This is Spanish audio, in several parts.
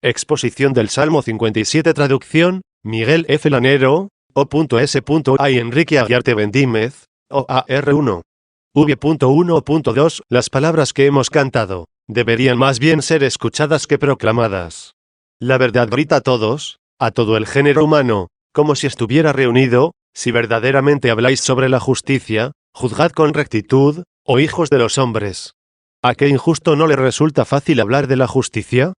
Exposición del Salmo 57. Traducción, Miguel F. Lanero, O.S.A. y Enrique Aguiarte Bendímez, OAR1. V.1.2. Las palabras que hemos cantado deberían más bien ser escuchadas que proclamadas. La verdad grita a todos, a todo el género humano, como si estuviera reunido. Si verdaderamente habláis sobre la justicia, juzgad con rectitud, oh hijos de los hombres. ¿A qué injusto no le resulta fácil hablar de la justicia?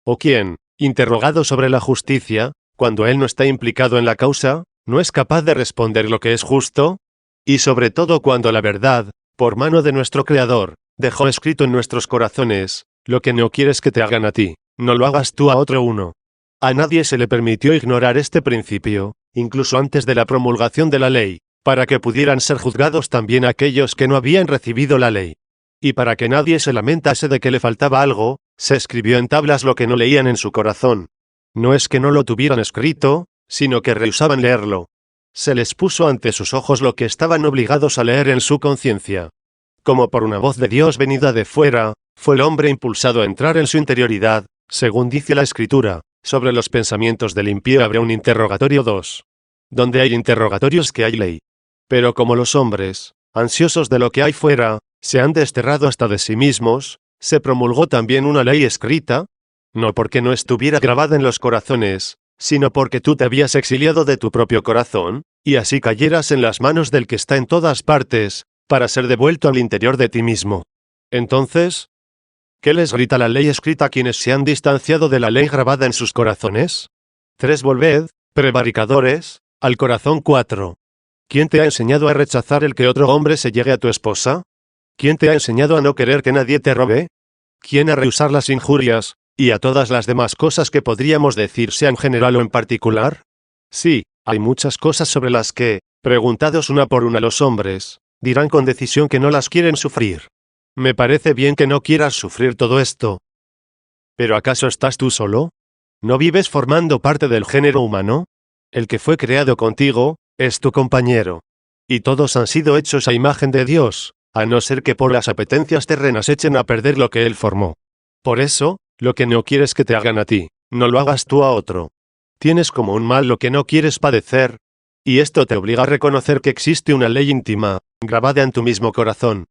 ¿O quién, interrogado sobre la justicia, cuando él no está implicado en la causa, no es capaz de responder lo que es justo? Y sobre todo cuando la verdad, por mano de nuestro Creador, dejó escrito en nuestros corazones, lo que no quieres que te hagan a ti, no lo hagas tú a otro uno. A nadie se le permitió ignorar este principio, incluso antes de la promulgación de la ley, para que pudieran ser juzgados también aquellos que no habían recibido la ley. Y para que nadie se lamentase de que le faltaba algo, se escribió en tablas lo que no leían en su corazón. No es que no lo tuvieran escrito, sino que rehusaban leerlo. Se les puso ante sus ojos lo que estaban obligados a leer en su conciencia. Como por una voz de Dios venida de fuera, fue el hombre impulsado a entrar en su interioridad, según dice la Escritura. Sobre los pensamientos del impío habrá un interrogatorio 2. Donde hay interrogatorios que hay ley. Pero como los hombres, ansiosos de lo que hay fuera, se han desterrado hasta de sí mismos, se promulgó también una ley escrita, no porque no estuviera grabada en los corazones, sino porque tú te habías exiliado de tu propio corazón, y así cayeras en las manos del que está en todas partes, para ser devuelto al interior de ti mismo. Entonces, ¿qué les grita la ley escrita a quienes se han distanciado de la ley grabada en sus corazones? 3. Volved, prevaricadores, al corazón. 4. ¿Quién te ha enseñado a rechazar el que otro hombre se llegue a tu esposa? ¿Quién te ha enseñado a no querer que nadie te robe? ¿Quién a rehusar las injurias, y a todas las demás cosas que podríamos decir sea en general o en particular? Sí, hay muchas cosas sobre las que, preguntados una por una los hombres, dirán con decisión que no las quieren sufrir. Me parece bien que no quieras sufrir todo esto. ¿Pero acaso estás tú solo? ¿No vives formando parte del género humano? El que fue creado contigo, es tu compañero. Y todos han sido hechos a imagen de Dios, a no ser que por las apetencias terrenas echen a perder lo que Él formó. Por eso, lo que no quieres que te hagan a ti, no lo hagas tú a otro. Tienes como un mal lo que no quieres padecer, y esto te obliga a reconocer que existe una ley íntima, grabada en tu mismo corazón.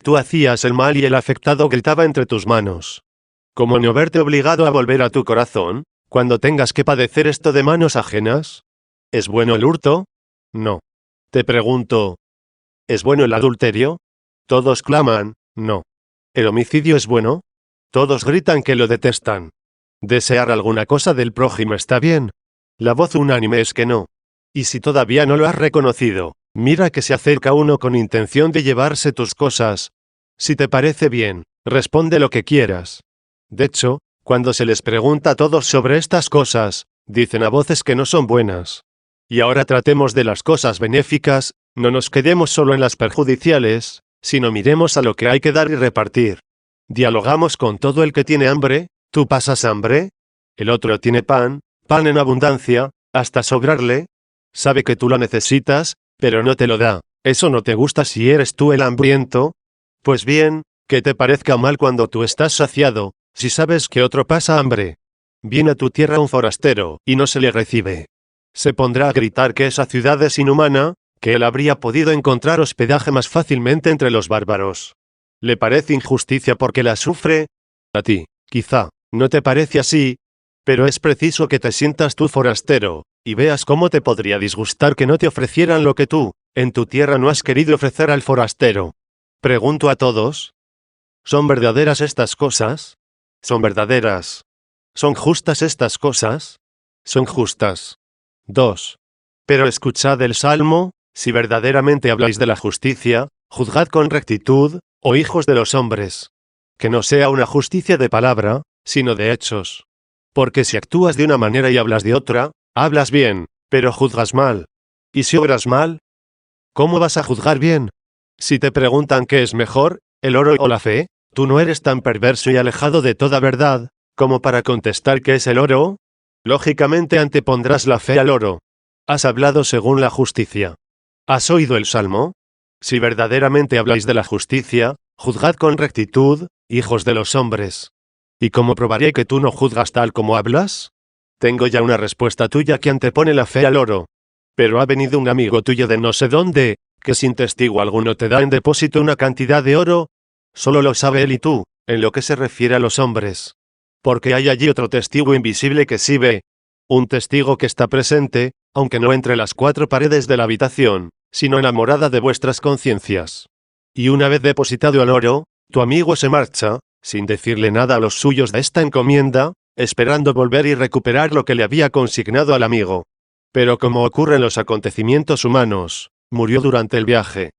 Tú hacías el mal y el afectado gritaba entre tus manos. ¿Cómo no verte obligado a volver a tu corazón, cuando tengas que padecer esto de manos ajenas? ¿Es bueno el hurto? No. Te pregunto, ¿es bueno el adulterio? Todos claman, no. ¿El homicidio es bueno? Todos gritan que lo detestan. ¿Desear alguna cosa del prójimo está bien? La voz unánime es que no. Y si todavía no lo has reconocido, mira que se acerca uno con intención de llevarse tus cosas. Si te parece bien, responde lo que quieras. De hecho, cuando se les pregunta a todos sobre estas cosas, dicen a voces que no son buenas. Y ahora tratemos de las cosas benéficas, no nos quedemos solo en las perjudiciales, sino miremos a lo que hay que dar y repartir. Dialogamos con todo el que tiene hambre. ¿Tú pasas hambre? El otro tiene pan en abundancia, hasta sobrarle. Sabe que tú lo necesitas, pero no te lo da. ¿Eso no te gusta si eres tú el hambriento? Pues bien, que te parezca mal cuando tú estás saciado, si sabes que otro pasa hambre. Viene a tu tierra un forastero, y no se le recibe. Se pondrá a gritar que esa ciudad es inhumana, que él habría podido encontrar hospedaje más fácilmente entre los bárbaros. ¿Le parece injusticia porque la sufre? A ti, quizá, no te parece así, pero es preciso que te sientas tú forastero, y veas cómo te podría disgustar que no te ofrecieran lo que tú, en tu tierra no has querido ofrecer al forastero. Pregunto a todos, ¿son verdaderas estas cosas? ¿Son verdaderas? ¿Son justas estas cosas? Son justas. 2. Pero escuchad el Salmo, si verdaderamente habláis de la justicia, juzgad con rectitud, oh hijos de los hombres. Que no sea una justicia de palabra, sino de hechos. Porque si actúas de una manera y hablas de otra, hablas bien, pero juzgas mal. ¿Y si obras mal? ¿Cómo vas a juzgar bien? Si te preguntan qué es mejor, el oro o la fe, tú no eres tan perverso y alejado de toda verdad, como para contestar qué es el oro. Lógicamente antepondrás la fe al oro. Has hablado según la justicia. ¿Has oído el Salmo? Si verdaderamente habláis de la justicia, juzgad con rectitud, hijos de los hombres. ¿Y cómo probaré que tú no juzgas tal como hablas? Tengo ya una respuesta tuya que antepone la fe al oro. Pero ha venido un amigo tuyo de no sé dónde, que sin testigo alguno te da en depósito una cantidad de oro. Solo lo sabe él y tú, en lo que se refiere a los hombres. Porque hay allí otro testigo invisible que sí ve. Un testigo que está presente, aunque no entre las cuatro paredes de la habitación, sino en la morada de vuestras conciencias. Y una vez depositado el oro, tu amigo se marcha, sin decirle nada a los suyos de esta encomienda, esperando volver y recuperar lo que le había consignado al amigo. Pero como ocurre en los acontecimientos humanos, murió durante el viaje.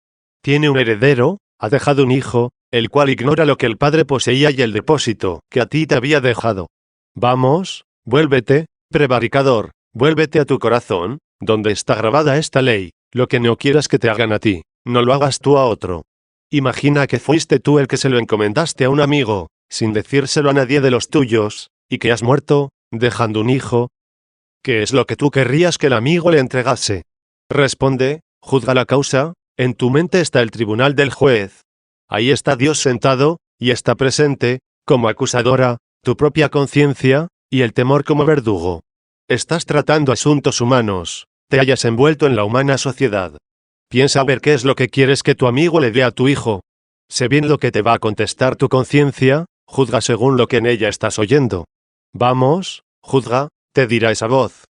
Tiene un heredero, ha dejado un hijo, el cual ignora lo que el padre poseía y el depósito que a ti te había dejado. Vamos, vuélvete, prevaricador, vuélvete a tu corazón, donde está grabada esta ley, lo que no quieras que te hagan a ti, no lo hagas tú a otro. Imagina que fuiste tú el que se lo encomendaste a un amigo, sin decírselo a nadie de los tuyos, y que has muerto, dejando un hijo. ¿Qué es lo que tú querrías que el amigo le entregase? Responde, juzga la causa, en tu mente está el tribunal del juez. Ahí está Dios sentado, y está presente, como acusadora, tu propia conciencia, y el temor como verdugo. Estás tratando asuntos humanos, te hayas envuelto en la humana sociedad. Piensa a ver qué es lo que quieres que tu amigo le dé a tu hijo. Sé bien lo que te va a contestar tu conciencia, juzga según lo que en ella estás oyendo. Vamos, juzga, te dirá esa voz.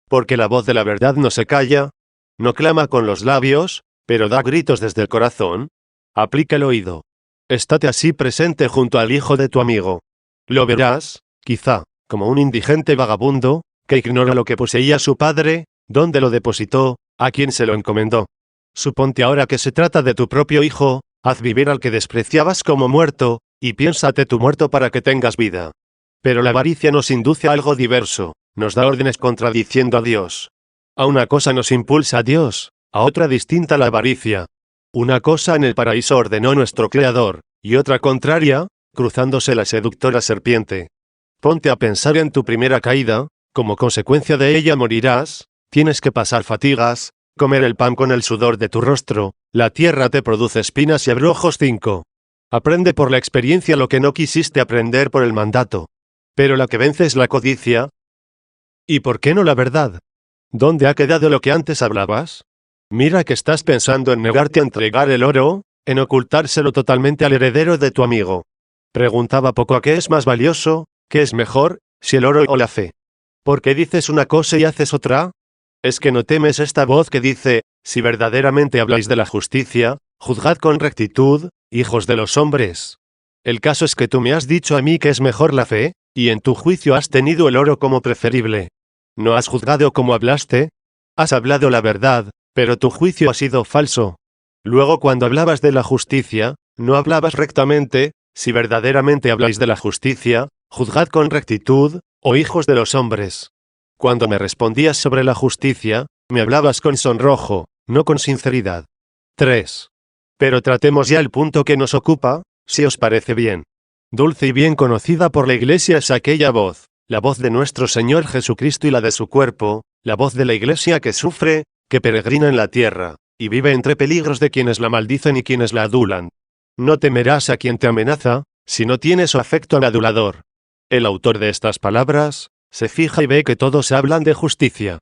Porque la voz de la verdad no se calla, no clama con los labios, pero da gritos desde el corazón. Aplica el oído. Estate así presente junto al hijo de tu amigo. Lo verás, quizá, como un indigente vagabundo, que ignora lo que poseía su padre, dónde lo depositó, a quién se lo encomendó. Suponte ahora que se trata de tu propio hijo, haz vivir al que despreciabas como muerto, y piénsate tu muerto para que tengas vida. Pero la avaricia nos induce a algo diverso, nos da órdenes contradiciendo a Dios. A una cosa nos impulsa a Dios, a otra distinta la avaricia. Una cosa en el paraíso ordenó nuestro Creador, y otra contraria, cruzándose la seductora serpiente. Ponte a pensar en tu primera caída, como consecuencia de ella morirás, tienes que pasar fatigas, comer el pan con el sudor de tu rostro, la tierra te produce espinas y abrojos. 5. Aprende por la experiencia lo que no quisiste aprender por el mandato. Pero la que vence es la codicia. ¿Y por qué no la verdad? ¿Dónde ha quedado lo que antes hablabas? Mira que estás pensando en negarte a entregar el oro, en ocultárselo totalmente al heredero de tu amigo. Preguntaba poco a qué es más valioso, qué es mejor, si el oro o la fe. ¿Por qué dices una cosa y haces otra? ¿Es que no temes esta voz que dice, si verdaderamente habláis de la justicia, juzgad con rectitud, hijos de los hombres? El caso es que tú me has dicho a mí que es mejor la fe, y en tu juicio has tenido el oro como preferible. ¿No has juzgado como hablaste? Has hablado la verdad, pero tu juicio ha sido falso. Luego cuando hablabas de la justicia, no hablabas rectamente, si verdaderamente habláis de la justicia, juzgad con rectitud, oh hijos de los hombres. Cuando me respondías sobre la justicia, me hablabas con sonrojo, no con sinceridad. 3. Pero tratemos ya el punto que nos ocupa, si os parece bien. Dulce y bien conocida por la Iglesia es aquella voz, la voz de nuestro Señor Jesucristo y la de su cuerpo, la voz de la Iglesia que sufre, que peregrina en la tierra, y vive entre peligros de quienes la maldicen y quienes la adulan. No temerás a quien te amenaza, si no tienes afecto al adulador. El autor de estas palabras, se fija y ve que todos hablan de justicia.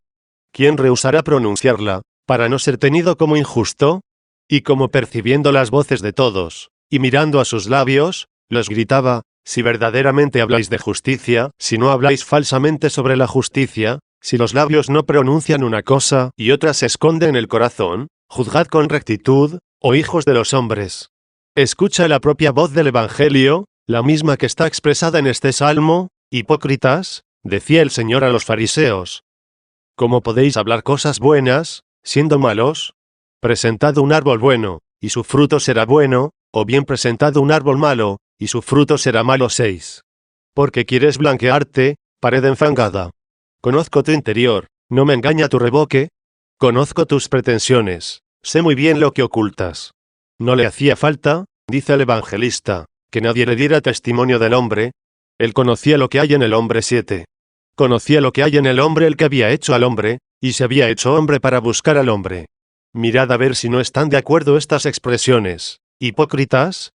¿Quién rehusará pronunciarla, para no ser tenido como injusto? Y como percibiendo las voces de todos, y mirando a sus labios, los gritaba, si verdaderamente habláis de justicia, si no habláis falsamente sobre la justicia, si los labios no pronuncian una cosa y otra se esconde en el corazón, juzgad con rectitud, oh hijos de los hombres. Escucha la propia voz del Evangelio, la misma que está expresada en este salmo, hipócritas, decía el Señor a los fariseos. ¿Cómo podéis hablar cosas buenas, siendo malos? Presentad un árbol bueno, y su fruto será bueno, o bien presentad un árbol malo, y su fruto será malo. 6. Porque quieres blanquearte, pared enfangada. Conozco tu interior, no me engaña tu reboque. Conozco tus pretensiones, sé muy bien lo que ocultas. No le hacía falta, dice el evangelista, que nadie le diera testimonio del hombre. Él conocía lo que hay en el hombre. 7. Conocía lo que hay en el hombre el que había hecho al hombre, y se había hecho hombre para buscar al hombre. Mirad a ver si no están de acuerdo estas expresiones. Hipócritas.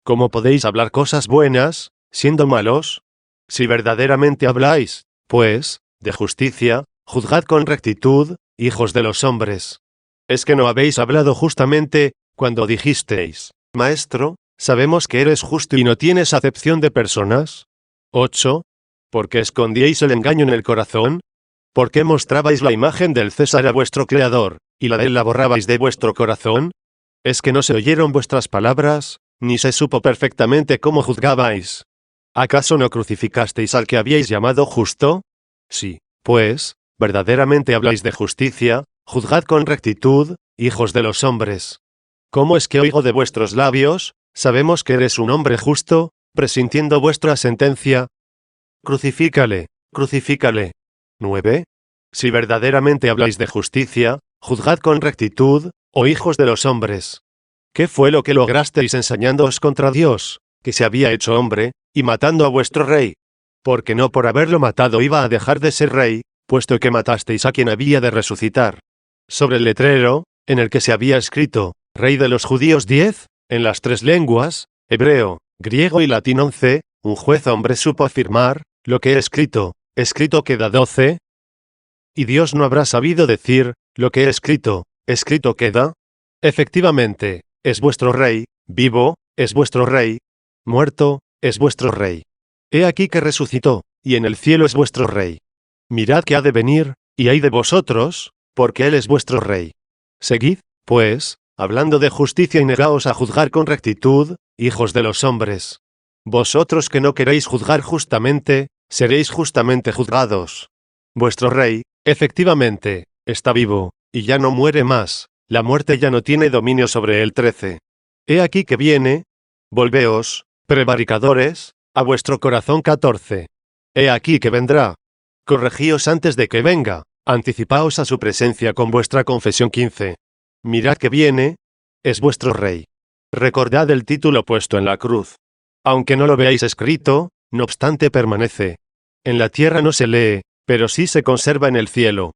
¿Cómo podéis hablar cosas buenas, siendo malos? Si verdaderamente habláis, pues, de justicia, juzgad con rectitud, hijos de los hombres. ¿Es que no habéis hablado justamente, cuando dijisteis, Maestro, sabemos que eres justo y no tienes acepción de personas? 8. ¿Por qué escondíais el engaño en el corazón? ¿Por qué mostrabais la imagen del César a vuestro Creador, y la de él la borrabais de vuestro corazón? ¿Es que no se oyeron vuestras palabras, ni se supo perfectamente cómo juzgabais? ¿Acaso no crucificasteis al que habíais llamado justo? Sí, pues, verdaderamente habláis de justicia, juzgad con rectitud, hijos de los hombres. ¿Cómo es que oigo de vuestros labios, sabemos que eres un hombre justo, presintiendo vuestra sentencia? Crucifícale, crucifícale. 9. Si verdaderamente habláis de justicia, juzgad con rectitud, oh hijos de los hombres. ¿Qué fue lo que lograsteis ensañándoos contra Dios, que se había hecho hombre, y matando a vuestro rey? Porque no por haberlo matado iba a dejar de ser rey, puesto que matasteis a quien había de resucitar. Sobre el letrero, en el que se había escrito, Rey de los judíos 10, en las 3 lenguas, hebreo, griego y latín 11, un juez hombre supo afirmar, lo que he escrito queda 12. ¿Y Dios no habrá sabido decir, lo que he escrito queda? Efectivamente, es vuestro rey, vivo, es vuestro rey, muerto, es vuestro rey. He aquí que resucitó, y en el cielo es vuestro rey. Mirad que ha de venir, y hay de vosotros, porque él es vuestro rey. Seguid, pues, hablando de justicia y negaos a juzgar con rectitud, hijos de los hombres. Vosotros que no queréis juzgar justamente, seréis justamente juzgados. Vuestro rey, efectivamente, está vivo, y ya no muere más, la muerte ya no tiene dominio sobre él. 13. He aquí que viene, volveos, prevaricadores, a vuestro corazón. 14. He aquí que vendrá. Corregíos antes de que venga, anticipaos a su presencia con vuestra confesión. 15. Mirad que viene, es vuestro rey. Recordad el título puesto en la cruz. Aunque no lo veáis escrito, no obstante permanece. En la tierra no se lee, pero sí se conserva en el cielo.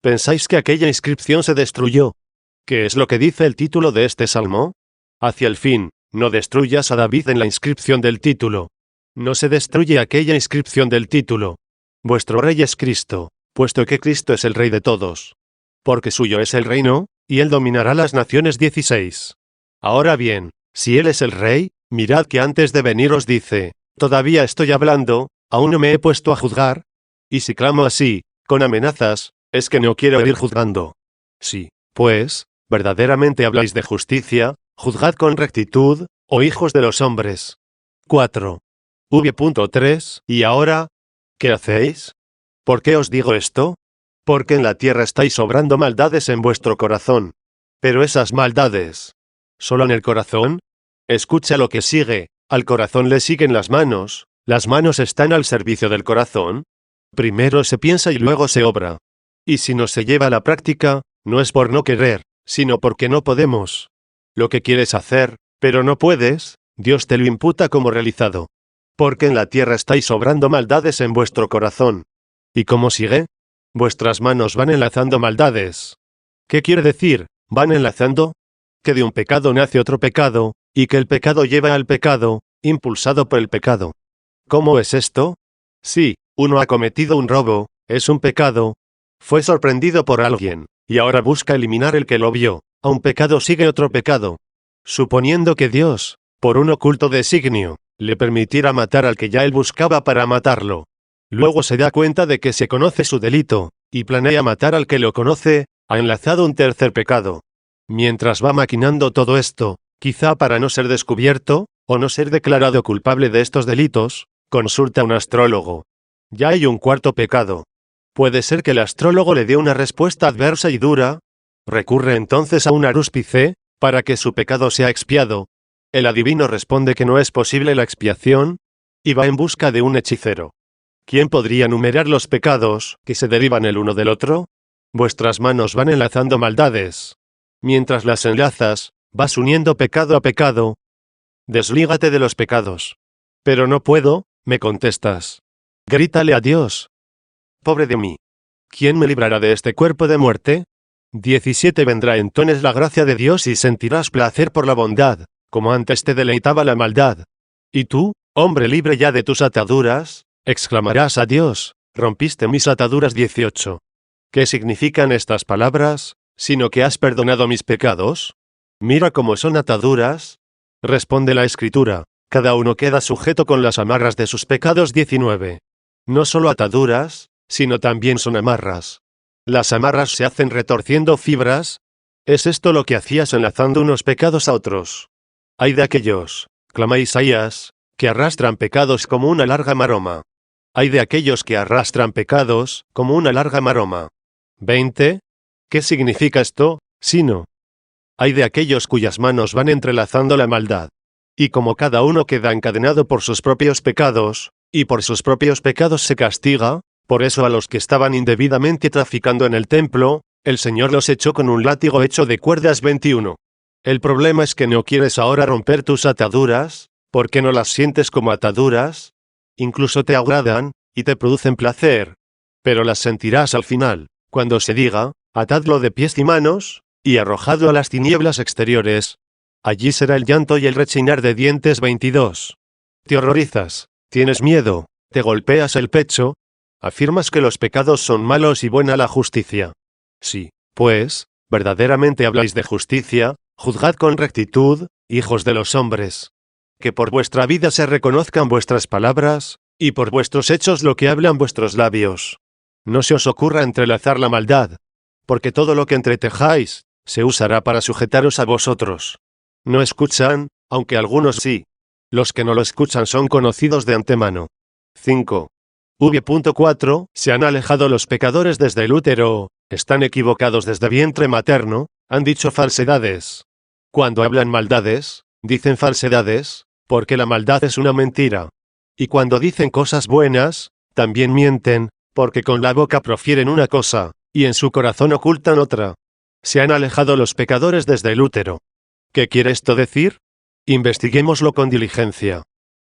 ¿Pensáis que aquella inscripción se destruyó? ¿Qué es lo que dice el título de este salmo? Hacia el fin, no destruyas a David en la inscripción del título. No se destruye aquella inscripción del título. Vuestro rey es Cristo, puesto que Cristo es el rey de todos. Porque suyo es el reino, y él dominará las naciones. 16. Ahora bien, si él es el rey, mirad que antes de venir os dice, todavía estoy hablando, aún no me he puesto a juzgar. Y si clamo así, con amenazas, es que no quiero ir juzgando. Sí, pues, verdaderamente habláis de justicia, juzgad con rectitud, oh hijos de los hombres. 4. V.3. ¿Y ahora? ¿Qué hacéis? ¿Por qué os digo esto? Porque en la tierra estáis obrando maldades en vuestro corazón. Pero esas maldades, ¿solo en el corazón? Escucha lo que sigue, al corazón le siguen las manos están al servicio del corazón. Primero se piensa y luego se obra. Y si no se lleva a la práctica, no es por no querer, sino porque no podemos. Lo que quieres hacer, pero no puedes, Dios te lo imputa como realizado. Porque en la tierra estáis obrando maldades en vuestro corazón. ¿Y cómo sigue? Vuestras manos van enlazando maldades. ¿Qué quiere decir, van enlazando? Que de un pecado nace otro pecado, y que el pecado lleva al pecado, impulsado por el pecado. ¿Cómo es esto? Sí, uno ha cometido un robo, es un pecado. Fue sorprendido por alguien, y ahora busca eliminar el que lo vio. A un pecado sigue otro pecado. Suponiendo que Dios, por un oculto designio, le permitiera matar al que ya él buscaba para matarlo. Luego se da cuenta de que se conoce su delito, y planea matar al que lo conoce, ha enlazado un tercer pecado. Mientras va maquinando todo esto, quizá para no ser descubierto, o no ser declarado culpable de estos delitos, consulta a un astrólogo. Ya hay un cuarto pecado. Puede ser que el astrólogo le dé una respuesta adversa y dura. Recurre entonces a un arúspice, para que su pecado sea expiado. El adivino responde que no es posible la expiación, y va en busca de un hechicero. ¿Quién podría numerar los pecados que se derivan el uno del otro? Vuestras manos van enlazando maldades. Mientras las enlazas, vas uniendo pecado a pecado. Deslígate de los pecados. Pero no puedo, me contestas. Grítale a Dios. Pobre de mí. ¿Quién me librará de este cuerpo de muerte? 17. Vendrá entonces la gracia de Dios y sentirás placer por la bondad, como antes te deleitaba la maldad. ¿Y tú, hombre libre ya de tus ataduras? Exclamarás a Dios, rompiste mis ataduras 18. ¿Qué significan estas palabras, sino que has perdonado mis pecados? Mira cómo son ataduras. Responde la Escritura, cada uno queda sujeto con las amarras de sus pecados 19. No solo ataduras, sino también son amarras. Las amarras se hacen retorciendo fibras. ¿Es esto lo que hacías enlazando unos pecados a otros? Hay de aquellos, clama Isaías, que arrastran pecados como una larga maroma. Hay de aquellos que arrastran pecados como una larga maroma. 20. ¿Qué significa esto, sino? Hay de aquellos cuyas manos van entrelazando la maldad. Y como cada uno queda encadenado por sus propios pecados, y por sus propios pecados se castiga, por eso a los que estaban indebidamente traficando en el templo, el Señor los echó con un látigo hecho de cuerdas 21. El problema es que no quieres ahora romper tus ataduras, porque no las sientes como ataduras. Incluso te agradan, y te producen placer. Pero las sentirás al final, cuando se diga, atadlo de pies y manos, y arrojadlo a las tinieblas exteriores. Allí será el llanto y el rechinar de dientes 22. Te horrorizas, tienes miedo, te golpeas el pecho, afirmas que los pecados son malos y buena la justicia. Sí, pues, verdaderamente habláis de justicia, juzgad con rectitud, hijos de los hombres. Que por vuestra vida se reconozcan vuestras palabras, y por vuestros hechos lo que hablan vuestros labios. No se os ocurra entrelazar la maldad, porque todo lo que entretejáis, se usará para sujetaros a vosotros. No escuchan, aunque algunos sí. Los que no lo escuchan son conocidos de antemano. 5. V.4. Se han alejado los pecadores desde el útero, están equivocados desde vientre materno, han dicho falsedades. Cuando hablan maldades, dicen falsedades, porque la maldad es una mentira. Y cuando dicen cosas buenas, también mienten, porque con la boca profieren una cosa, y en su corazón ocultan otra. Se han alejado los pecadores desde el útero. ¿Qué quiere esto decir? Investiguémoslo con diligencia.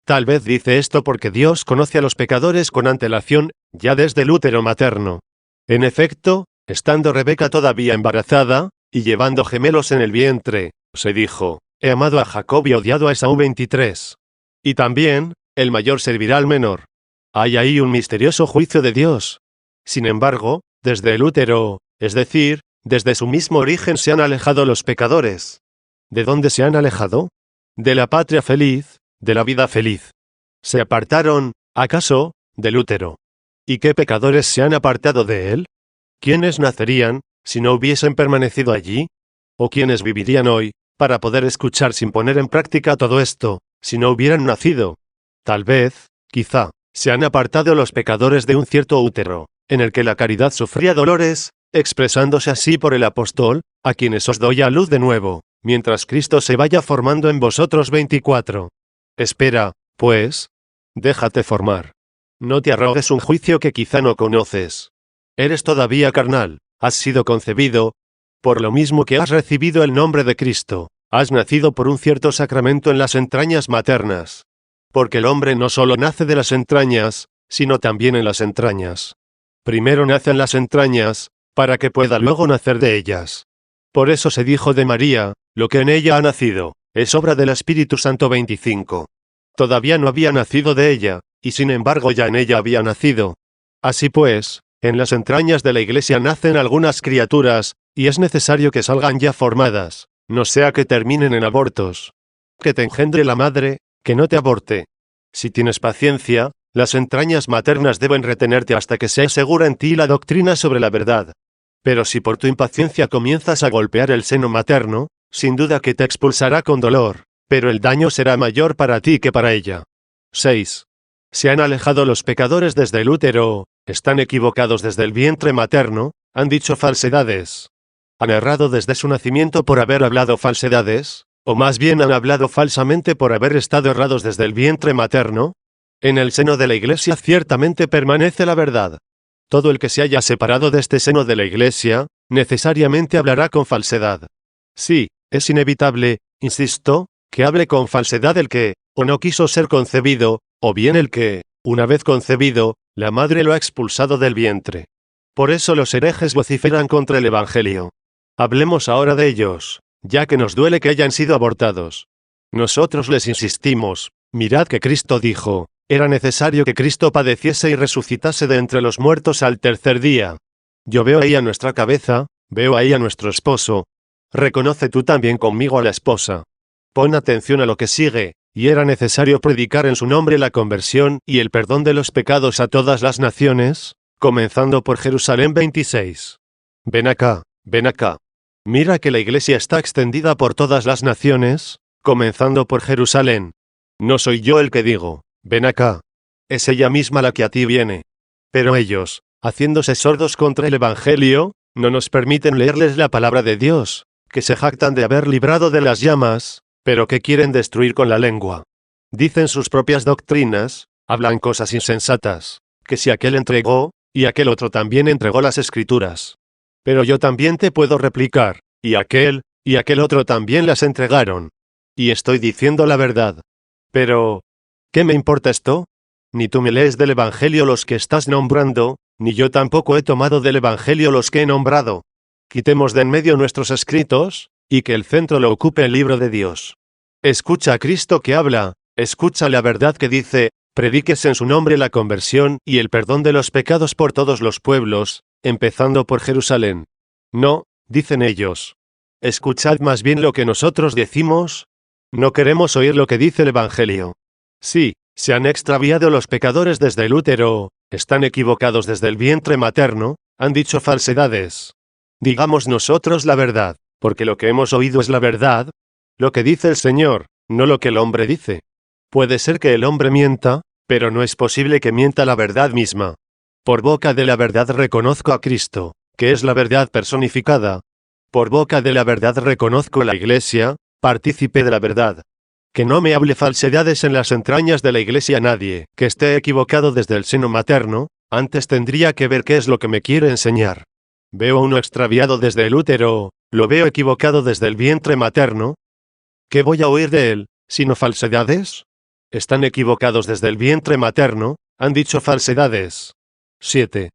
Tal vez dice esto porque Dios conoce a los pecadores con antelación, ya desde el útero materno. En efecto, estando Rebeca todavía embarazada, y llevando gemelos en el vientre, se dijo, he amado a Jacob y odiado a Esaú 23. Y también, el mayor servirá al menor. Hay ahí un misterioso juicio de Dios. Sin embargo, desde el útero, es decir, desde su mismo origen se han alejado los pecadores. ¿De dónde se han alejado? De la patria feliz, de la vida feliz. ¿Se apartaron, acaso, del útero? ¿Y qué pecadores se han apartado de él? ¿Quiénes nacerían, si no hubiesen permanecido allí? ¿O quiénes vivirían hoy, para poder escuchar sin poner en práctica todo esto, si no hubieran nacido? Tal vez, quizá, se han apartado los pecadores de un cierto útero, en el que la caridad sufría dolores, expresándose así por el apóstol, a quienes os doy a luz de nuevo, mientras Cristo se vaya formando en vosotros 24. Espera, pues, déjate formar. No te arrogues un juicio que quizá no conoces. Eres todavía carnal, has sido concebido, por lo mismo que has recibido el nombre de Cristo, has nacido por un cierto sacramento en las entrañas maternas. Porque el hombre no solo nace de las entrañas, sino también en las entrañas. Primero nace en las entrañas, para que pueda luego nacer de ellas. Por eso se dijo de María, lo que en ella ha nacido, es obra del Espíritu Santo 25. Todavía no había nacido de ella, y sin embargo ya en ella había nacido. Así pues, en las entrañas de la Iglesia nacen algunas criaturas, y es necesario que salgan ya formadas, no sea que terminen en abortos. Que te engendre la madre, que no te aborte. Si tienes paciencia, las entrañas maternas deben retenerte hasta que sea segura en ti la doctrina sobre la verdad. Pero si por tu impaciencia comienzas a golpear el seno materno, sin duda que te expulsará con dolor, pero el daño será mayor para ti que para ella. 6. Se han alejado los pecadores desde el útero, están equivocados desde el vientre materno, han dicho falsedades. Han errado desde su nacimiento por haber hablado falsedades, o más bien han hablado falsamente por haber estado errados desde el vientre materno. En el seno de la Iglesia ciertamente permanece la verdad. Todo el que se haya separado de este seno de la Iglesia, necesariamente hablará con falsedad. Sí, es inevitable, insisto, que hable con falsedad el que, o no quiso ser concebido, o bien el que, una vez concebido, la madre lo ha expulsado del vientre. Por eso los herejes vociferan contra el Evangelio. Hablemos ahora de ellos, ya que nos duele que hayan sido abortados. Nosotros les insistimos, mirad que Cristo dijo, Era necesario que Cristo padeciese y resucitase de entre los muertos al tercer día. Yo veo ahí a nuestra cabeza, veo ahí a nuestro esposo. Reconoce tú también conmigo a la esposa. Pon atención a lo que sigue, y era necesario predicar en su nombre la conversión y el perdón de los pecados a todas las naciones, comenzando por Jerusalén 26. Ven acá, ven acá. Mira que la iglesia está extendida por todas las naciones, comenzando por Jerusalén. No soy yo el que digo, ven acá. Es ella misma la que a ti viene. Pero ellos, haciéndose sordos contra el Evangelio, no nos permiten leerles la palabra de Dios, que se jactan de haber librado de las llamas, pero que quieren destruir con la lengua. Dicen sus propias doctrinas, hablan cosas insensatas, que si aquel entregó, y aquel otro también entregó las Escrituras. Pero yo también te puedo replicar, y aquel otro también las entregaron. Y estoy diciendo la verdad. Pero, ¿qué me importa esto? Ni tú me lees del Evangelio los que estás nombrando, ni yo tampoco he tomado del Evangelio los que he nombrado. Quitemos de en medio nuestros escritos, y que el centro lo ocupe el libro de Dios. Escucha a Cristo que habla, escucha la verdad que dice, predíquese en su nombre la conversión y el perdón de los pecados por todos los pueblos, empezando por Jerusalén. No, dicen ellos. Escuchad más bien lo que nosotros decimos. No queremos oír lo que dice el Evangelio. Sí, se han extraviado los pecadores desde el útero, están equivocados desde el vientre materno, han dicho falsedades. Digamos nosotros la verdad, porque lo que hemos oído es la verdad, lo que dice el Señor, no lo que el hombre dice. Puede ser que el hombre mienta, pero no es posible que mienta la verdad misma. Por boca de la verdad reconozco a Cristo, que es la verdad personificada. Por boca de la verdad reconozco a la Iglesia, partícipe de la verdad. Que no me hable falsedades en las entrañas de la Iglesia nadie, que esté equivocado desde el seno materno, antes tendría que ver qué es lo que me quiere enseñar. Veo a uno extraviado desde el útero, lo veo equivocado desde el vientre materno. ¿Qué voy a oír de él, sino falsedades? Están equivocados desde el vientre materno, han dicho falsedades. 7.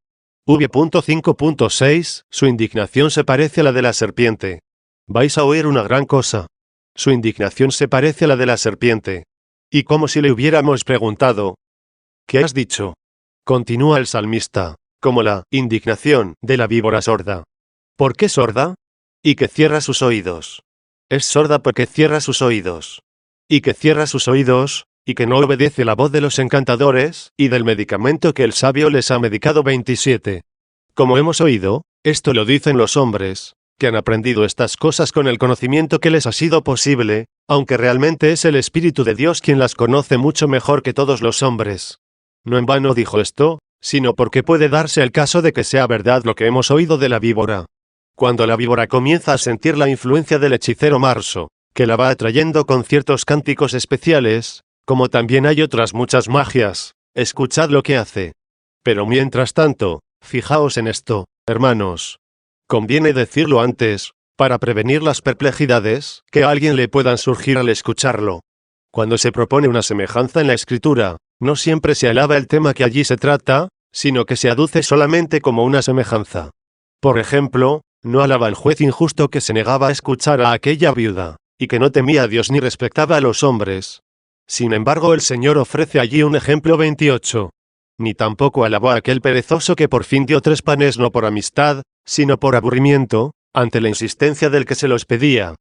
V.5.6 Su indignación se parece a la de la serpiente. Vais a oír una gran cosa. Su indignación se parece a la de la serpiente. Y como si le hubiéramos preguntado, ¿qué has dicho? Continúa el salmista, como la indignación de la víbora sorda. ¿Por qué sorda? Y que cierra sus oídos. Es sorda porque cierra sus oídos. Y que cierra sus oídos, y que no obedece la voz de los encantadores, y del medicamento que el sabio les ha medicado 27. Como hemos oído, esto lo dicen los hombres, que han aprendido estas cosas con el conocimiento que les ha sido posible, aunque realmente es el Espíritu de Dios quien las conoce mucho mejor que todos los hombres. No en vano dijo esto, sino porque puede darse el caso de que sea verdad lo que hemos oído de la víbora. Cuando la víbora comienza a sentir la influencia del hechicero Marso, que la va atrayendo con ciertos cánticos especiales, como también hay otras muchas magias, escuchad lo que hace. Pero mientras tanto, fijaos en esto, hermanos. Conviene decirlo antes, para prevenir las perplejidades que a alguien le puedan surgir al escucharlo. Cuando se propone una semejanza en la Escritura, no siempre se alaba el tema que allí se trata, sino que se aduce solamente como una semejanza. Por ejemplo, no alaba el juez injusto que se negaba a escuchar a aquella viuda, y que no temía a Dios ni respetaba a los hombres. Sin embargo, el Señor ofrece allí un ejemplo 28. Ni tampoco alabó a aquel perezoso que por fin dio 3 panes no por amistad, sino por aburrimiento, ante la insistencia del que se los pedía.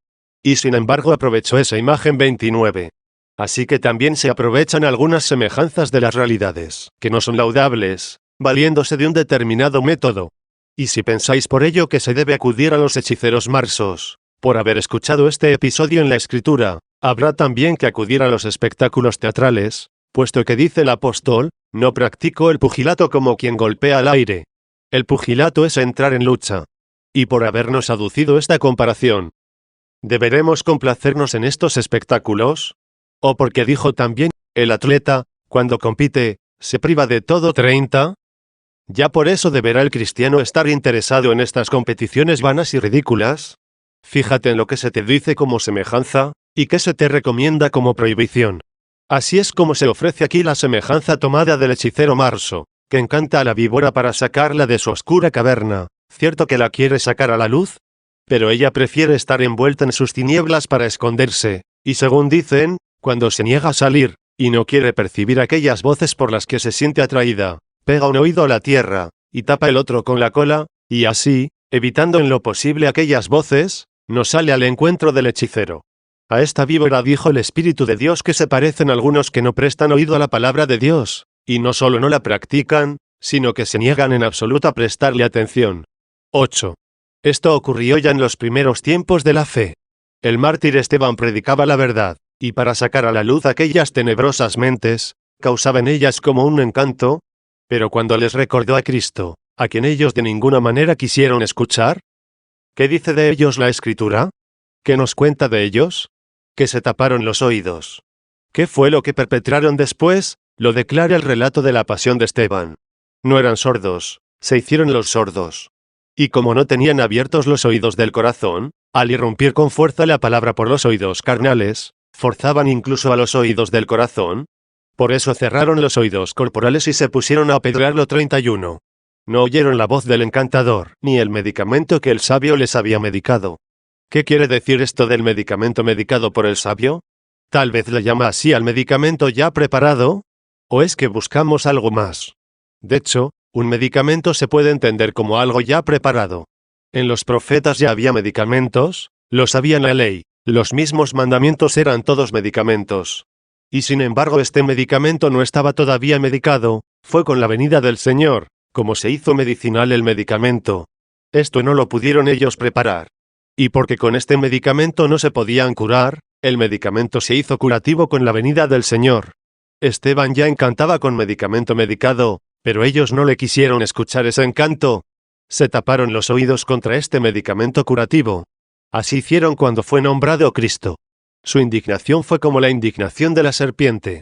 Y sin embargo aprovechó esa imagen 29. Así que también se aprovechan algunas semejanzas de las realidades, que no son laudables, valiéndose de un determinado método. Y si pensáis por ello que se debe acudir a los hechiceros marsos, por haber escuchado este episodio en la Escritura, habrá también que acudir a los espectáculos teatrales, puesto que dice el apóstol, no practico el pugilato como quien golpea al aire. El pugilato es entrar en lucha. Y por habernos aducido esta comparación, ¿deberemos complacernos en estos espectáculos? ¿O porque dijo también, el atleta, cuando compite, se priva de todo 30? ¿Ya por eso deberá el cristiano estar interesado en estas competiciones vanas y ridículas? Fíjate en lo que se te dice como semejanza, y que se te recomienda como prohibición. Así es como se ofrece aquí la semejanza tomada del hechicero Marso, que encanta a la víbora para sacarla de su oscura caverna. ¿Cierto que la quiere sacar a la luz? Pero ella prefiere estar envuelta en sus tinieblas para esconderse, y según dicen, cuando se niega a salir, y no quiere percibir aquellas voces por las que se siente atraída, pega un oído a la tierra, y tapa el otro con la cola, y así, evitando en lo posible aquellas voces, no sale al encuentro del hechicero. A esta víbora dijo el Espíritu de Dios que se parecen algunos que no prestan oído a la palabra de Dios, y no solo no la practican, sino que se niegan en absoluto a prestarle atención. 8. Esto ocurrió ya en los primeros tiempos de la fe. El mártir Esteban predicaba la verdad, y para sacar a la luz aquellas tenebrosas mentes, causaba en ellas como un encanto, pero cuando les recordó a Cristo, a quien ellos de ninguna manera quisieron escuchar, ¿qué dice de ellos la Escritura? ¿Qué nos cuenta de ellos? Que se taparon los oídos. ¿Qué fue lo que perpetraron después? Lo declara el relato de la pasión de Esteban. No eran sordos, se hicieron los sordos. Y como no tenían abiertos los oídos del corazón, al irrumpir con fuerza la palabra por los oídos carnales, forzaban incluso a los oídos del corazón. Por eso cerraron los oídos corporales y se pusieron a apedrearlo. 31. No oyeron la voz del encantador, ni el medicamento que el sabio les había medicado. ¿Qué quiere decir esto del medicamento medicado por el sabio? ¿Tal vez le llama así al medicamento ya preparado? ¿O es que buscamos algo más? De hecho, un medicamento se puede entender como algo ya preparado. En los profetas ya había medicamentos, los había en la ley, los mismos mandamientos eran todos medicamentos. Y sin embargo este medicamento no estaba todavía medicado, fue con la venida del Señor, como se hizo medicinal el medicamento. Esto no lo pudieron ellos preparar. Y porque con este medicamento no se podían curar, el medicamento se hizo curativo con la venida del Señor. Esteban ya encantaba con medicamento medicado, pero ellos no le quisieron escuchar ese encanto. Se taparon los oídos contra este medicamento curativo. Así hicieron cuando fue nombrado Cristo. Su indignación fue como la indignación de la serpiente.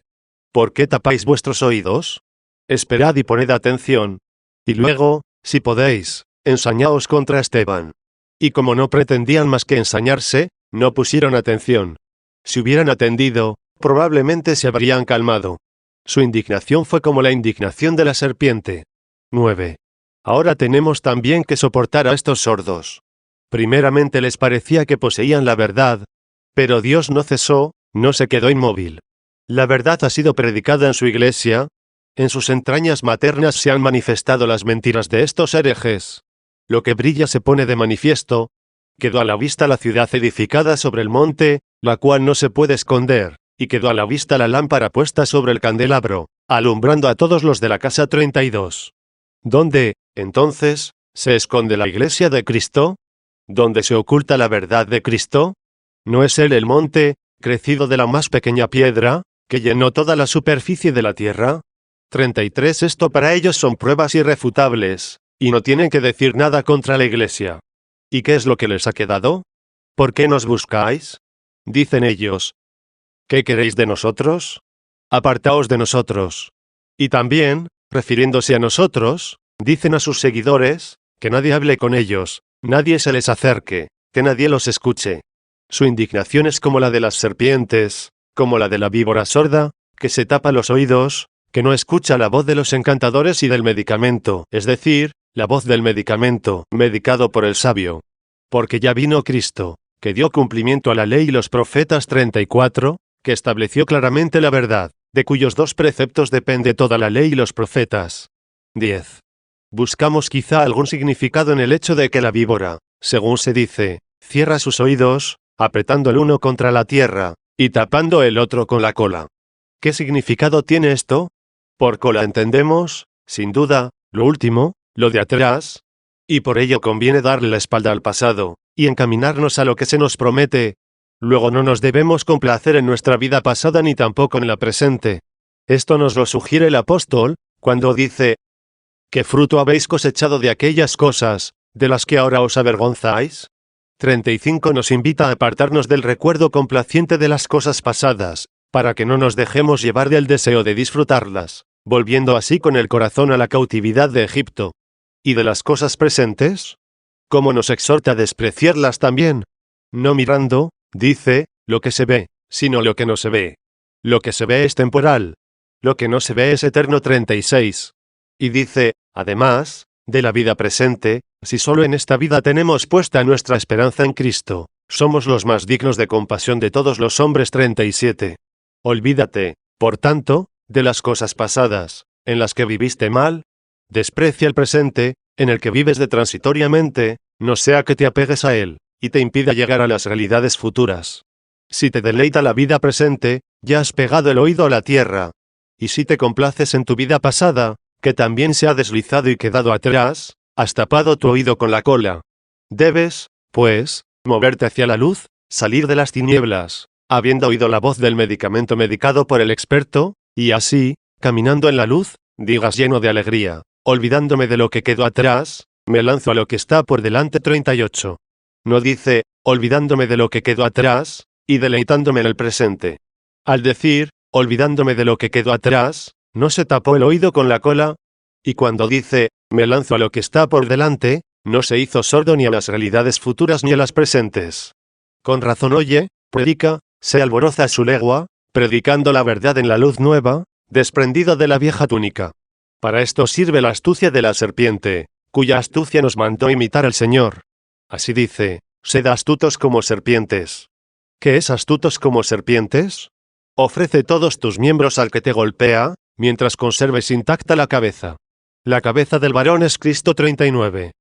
¿Por qué tapáis vuestros oídos? Esperad y poned atención. Y luego, si podéis, ensañaos contra Esteban. Y como no pretendían más que ensañarse, no pusieron atención. Si hubieran atendido, probablemente se habrían calmado. Su indignación fue como la indignación de la serpiente. 9. Ahora tenemos también que soportar a estos sordos. Primeramente les parecía que poseían la verdad, pero Dios no cesó, no se quedó inmóvil. La verdad ha sido predicada en su iglesia, en sus entrañas maternas se han manifestado las mentiras de estos herejes. Lo que brilla se pone de manifiesto. Quedó a la vista la ciudad edificada sobre el monte, la cual no se puede esconder, y quedó a la vista la lámpara puesta sobre el candelabro, alumbrando a todos los de la casa. 32. ¿Dónde, entonces, se esconde la iglesia de Cristo? ¿Dónde se oculta la verdad de Cristo? ¿No es él el monte, crecido de la más pequeña piedra, que llenó toda la superficie de la tierra? 33. Esto para ellos son pruebas irrefutables, y no tienen que decir nada contra la iglesia. ¿Y qué es lo que les ha quedado? ¿Por qué nos buscáis? Dicen ellos. ¿Qué queréis de nosotros? Apartaos de nosotros. Y también, refiriéndose a nosotros, dicen a sus seguidores, que nadie hable con ellos, nadie se les acerque, que nadie los escuche. Su indignación es como la de las serpientes, como la de la víbora sorda, que se tapa los oídos, que no escucha la voz de los encantadores y del medicamento, es decir, la voz del medicamento, medicado por el sabio. Porque ya vino Cristo, que dio cumplimiento a la ley y los profetas. 34, que estableció claramente la verdad, de cuyos dos preceptos depende toda la ley y los profetas. 10. Buscamos quizá algún significado en el hecho de que la víbora, según se dice, cierra sus oídos, apretando el uno contra la tierra, y tapando el otro con la cola. ¿Qué significado tiene esto? Por cola entendemos, sin duda, lo último, lo de atrás, y por ello conviene darle la espalda al pasado, y encaminarnos a lo que se nos promete. Luego no nos debemos complacer en nuestra vida pasada ni tampoco en la presente. Esto nos lo sugiere el apóstol, cuando dice, ¿qué fruto habéis cosechado de aquellas cosas, de las que ahora os avergonzáis? 35 nos invita a apartarnos del recuerdo complaciente de las cosas pasadas, para que no nos dejemos llevar del deseo de disfrutarlas, volviendo así con el corazón a la cautividad de Egipto. ¿Y de las cosas presentes? ¿Cómo nos exhorta a despreciarlas también? No mirando, dice, lo que se ve, sino lo que no se ve. Lo que se ve es temporal. Lo que no se ve es eterno. 36. Y dice, además, de la vida presente, si solo en esta vida tenemos puesta nuestra esperanza en Cristo, somos los más dignos de compasión de todos los hombres. 37. Olvídate, Por tanto, de las cosas pasadas, en las que viviste mal, desprecia el presente, en el que vives de transitoriamente, no sea que te apegues a él, y te impida llegar a las realidades futuras. Si te deleita la vida presente, ya has pegado el oído a la tierra. Y si te complaces en tu vida pasada, que también se ha deslizado y quedado atrás, has tapado tu oído con la cola. Debes, pues, moverte hacia la luz, salir de las tinieblas, habiendo oído la voz del medicamento medicado por el experto, y así, caminando en la luz, digas lleno de alegría, olvidándome de lo que quedó atrás, me lanzo a lo que está por delante. 38. No dice, olvidándome de lo que quedó atrás, y deleitándome en el presente. Al decir, olvidándome de lo que quedó atrás, no se tapó el oído con la cola, y cuando dice, me lanzo a lo que está por delante, no se hizo sordo ni a las realidades futuras ni a las presentes. Con razón oye, predica, se alboroza su legua, predicando la verdad en la luz nueva, desprendido de la vieja túnica. Para esto sirve la astucia de la serpiente, cuya astucia nos mandó imitar el Señor. Así dice, sed astutos como serpientes. ¿Qué es astutos como serpientes? Ofrece todos tus miembros al que te golpea, mientras conserves intacta la cabeza. La cabeza del varón es Cristo. 39.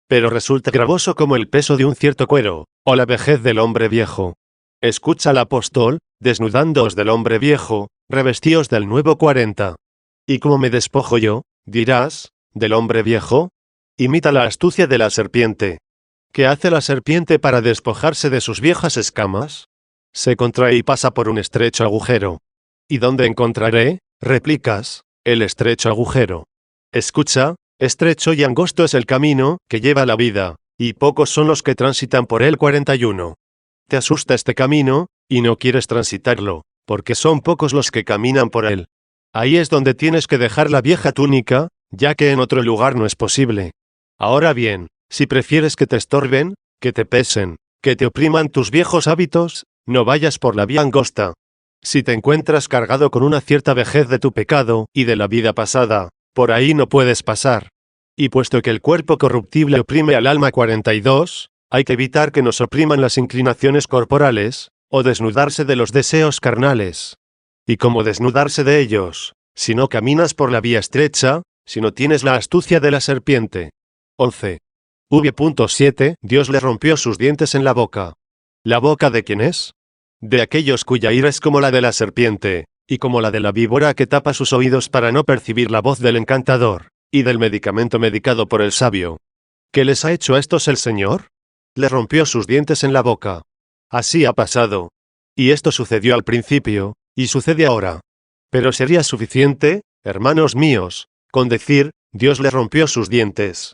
Pero resulta gravoso como el peso de un cierto cuero, o la vejez del hombre viejo. Escucha al apóstol, desnudándoos del hombre viejo, revestíos del nuevo. 40. ¿Y cómo me despojo yo, dirás, del hombre viejo? Imita la astucia de la serpiente. ¿Qué hace la serpiente para despojarse de sus viejas escamas? Se contrae y pasa por un estrecho agujero. ¿Y dónde encontraré, replicas, el estrecho agujero? Escucha, estrecho y angosto es el camino que lleva a la vida, y pocos son los que transitan por él. 41. Te asusta este camino, y no quieres transitarlo, porque son pocos los que caminan por él. Ahí es donde tienes que dejar la vieja túnica, ya que en otro lugar no es posible. Ahora bien, si prefieres que te estorben, que te pesen, que te opriman tus viejos hábitos, no vayas por la vía angosta. Si te encuentras cargado con una cierta vejez de tu pecado y de la vida pasada, por ahí no puedes pasar. Y puesto que el cuerpo corruptible oprime al alma. 42, hay que evitar que nos opriman las inclinaciones corporales, o desnudarse de los deseos carnales. ¿Y cómo desnudarse de ellos, si no caminas por la vía estrecha, si no tienes la astucia de la serpiente? 11. V.7. Dios le rompió sus dientes en la boca. ¿La boca de quién es? De aquellos cuya ira es como la de la serpiente, y como la de la víbora que tapa sus oídos para no percibir la voz del encantador, y del medicamento medicado por el sabio. ¿Qué les ha hecho a estos el Señor? Le rompió sus dientes en la boca. Así ha pasado. Y esto sucedió al principio, y sucede ahora. Pero sería suficiente, hermanos míos, con decir, Dios le rompió sus dientes.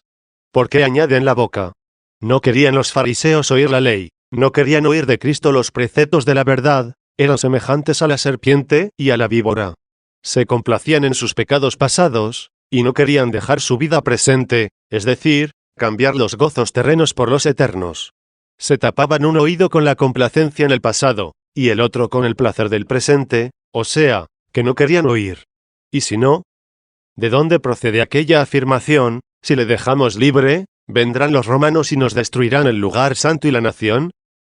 ¿Por qué añaden la boca? No querían los fariseos oír la ley, no querían oír de Cristo los preceptos de la verdad, eran semejantes a la serpiente y a la víbora. Se complacían en sus pecados pasados, y no querían dejar su vida presente, es decir, cambiar los gozos terrenos por los eternos. Se tapaban un oído con la complacencia en el pasado, y el otro con el placer del presente, o sea, que no querían oír. ¿Y si no? ¿De dónde procede aquella afirmación? Si le dejamos libre, vendrán los romanos y nos destruirán el lugar santo y la nación.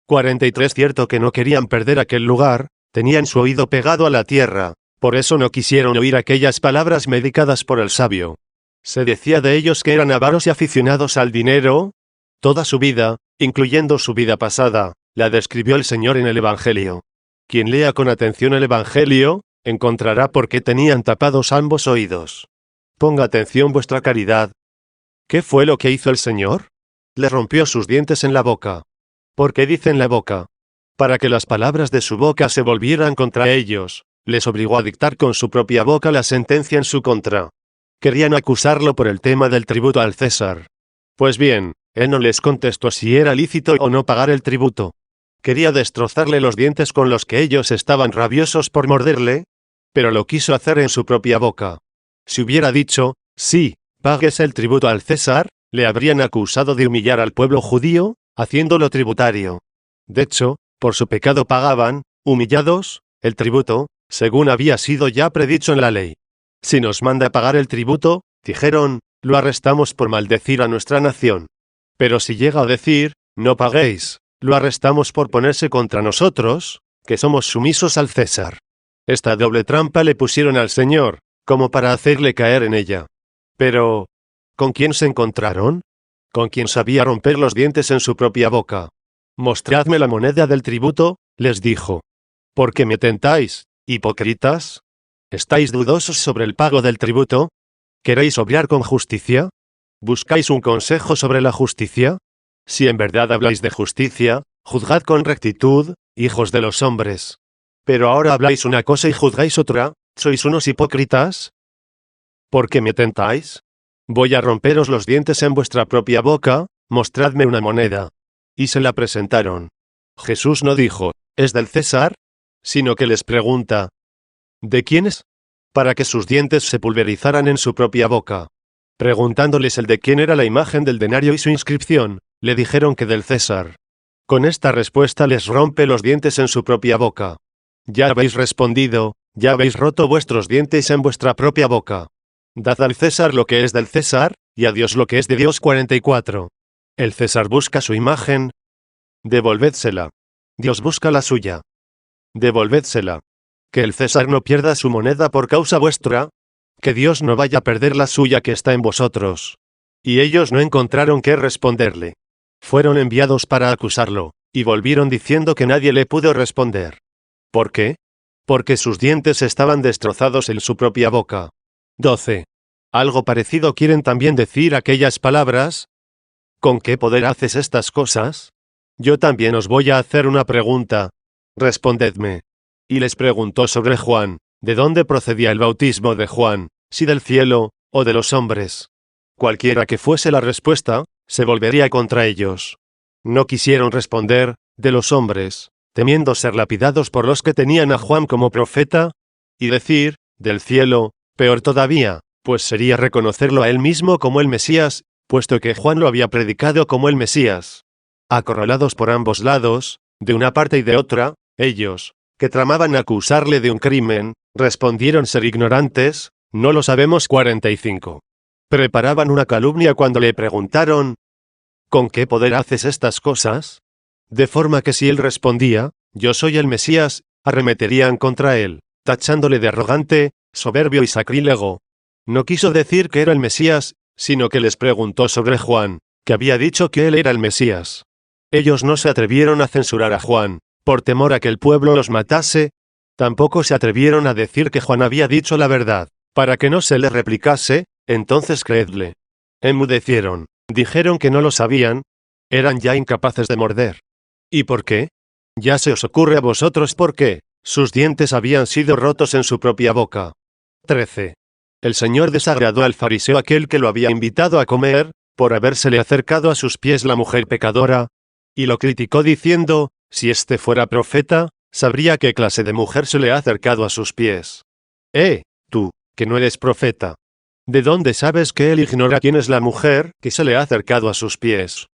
43. Cierto que no querían perder aquel lugar, tenían su oído pegado a la tierra, por eso no quisieron oír aquellas palabras medicadas por el sabio. Se decía de ellos que eran avaros y aficionados al dinero. Toda su vida, incluyendo su vida pasada, la describió el Señor en el Evangelio. Quien lea con atención el Evangelio, encontrará por qué tenían tapados ambos oídos. Ponga atención vuestra caridad. ¿Qué fue lo que hizo el Señor? Le rompió sus dientes en la boca. ¿Por qué dice en la boca? Para que las palabras de su boca se volvieran contra ellos, les obligó a dictar con su propia boca la sentencia en su contra. Querían acusarlo por el tema del tributo al César. Pues bien, él no les contestó si era lícito o no pagar el tributo. Quería destrozarle los dientes con los que ellos estaban rabiosos por morderle, pero lo quiso hacer en su propia boca. Si hubiera dicho, sí, pagues el tributo al César, le habrían acusado de humillar al pueblo judío, haciéndolo tributario. De hecho, por su pecado pagaban, humillados, el tributo, según había sido ya predicho en la ley. Si nos manda pagar el tributo, dijeron, lo arrestamos por maldecir a nuestra nación. Pero si llega a decir, no paguéis, lo arrestamos por ponerse contra nosotros, que somos sumisos al César. Esta doble trampa le pusieron al Señor, como para hacerle caer en ella. Pero, ¿con quién se encontraron? ¿Con quien sabía romper los dientes en su propia boca? Mostradme la moneda del tributo, les dijo. ¿Por qué me tentáis, hipócritas? ¿Estáis dudosos sobre el pago del tributo? ¿Queréis obrar con justicia? ¿Buscáis un consejo sobre la justicia? Si en verdad habláis de justicia, juzgad con rectitud, hijos de los hombres. Pero ahora habláis una cosa y juzgáis otra, ¿sois unos hipócritas? ¿Por qué me tentáis? Voy a romperos los dientes en vuestra propia boca, mostradme una moneda. Y se la presentaron. Jesús no dijo, ¿es del César? Sino que les pregunta, ¿de quién es? Para que sus dientes se pulverizaran en su propia boca. Preguntándoles el de quién era la imagen del denario y su inscripción, le dijeron que del César. Con esta respuesta les rompe los dientes en su propia boca. Ya habéis respondido, ya habéis roto vuestros dientes en vuestra propia boca. Dad al César lo que es del César, y a Dios lo que es de Dios. 44. El César busca su imagen. Devolvédsela. Dios busca la suya. Devolvédsela. Que el César no pierda su moneda por causa vuestra. Que Dios no vaya a perder la suya que está en vosotros. Y ellos no encontraron qué responderle. Fueron enviados para acusarlo, y volvieron diciendo que nadie le pudo responder. ¿Por qué? Porque sus dientes estaban destrozados en su propia boca. 12. Algo parecido quieren también decir aquellas palabras. ¿Con qué poder haces estas cosas? Yo también os voy a hacer una pregunta. Respondedme. Y les preguntó sobre Juan, ¿de dónde procedía el bautismo de Juan, si del cielo, o de los hombres? Cualquiera que fuese la respuesta, se volvería contra ellos. No quisieron responder, de los hombres, temiendo ser lapidados por los que tenían a Juan como profeta, y decir, del cielo, peor todavía, pues sería reconocerlo a él mismo como el Mesías, puesto que Juan lo había predicado como el Mesías. Acorralados por ambos lados, de una parte y de otra, ellos, que tramaban acusarle de un crimen, respondieron ser ignorantes, no lo sabemos. 45. Preparaban una calumnia cuando le preguntaron, ¿con qué poder haces estas cosas? De forma que si él respondía, yo soy el Mesías, arremeterían contra él, tachándole de arrogante, soberbio y sacrílego. No quiso decir que era el Mesías, sino que les preguntó sobre Juan, que había dicho que él era el Mesías. Ellos no se atrevieron a censurar a Juan, por temor a que el pueblo los matase. Tampoco se atrevieron a decir que Juan había dicho la verdad, para que no se le replicase, entonces creedle. Enmudecieron, dijeron que no lo sabían, eran ya incapaces de morder. ¿Y por qué? Ya se os ocurre a vosotros por qué. Sus dientes habían sido rotos en su propia boca. 13. El Señor desagradó al fariseo aquel que lo había invitado a comer, por habérsele acercado a sus pies la mujer pecadora, y lo criticó diciendo, si éste fuera profeta, sabría qué clase de mujer se le ha acercado a sus pies. Tú, que no eres profeta. ¿De dónde sabes que él ignora quién es la mujer que se le ha acercado a sus pies?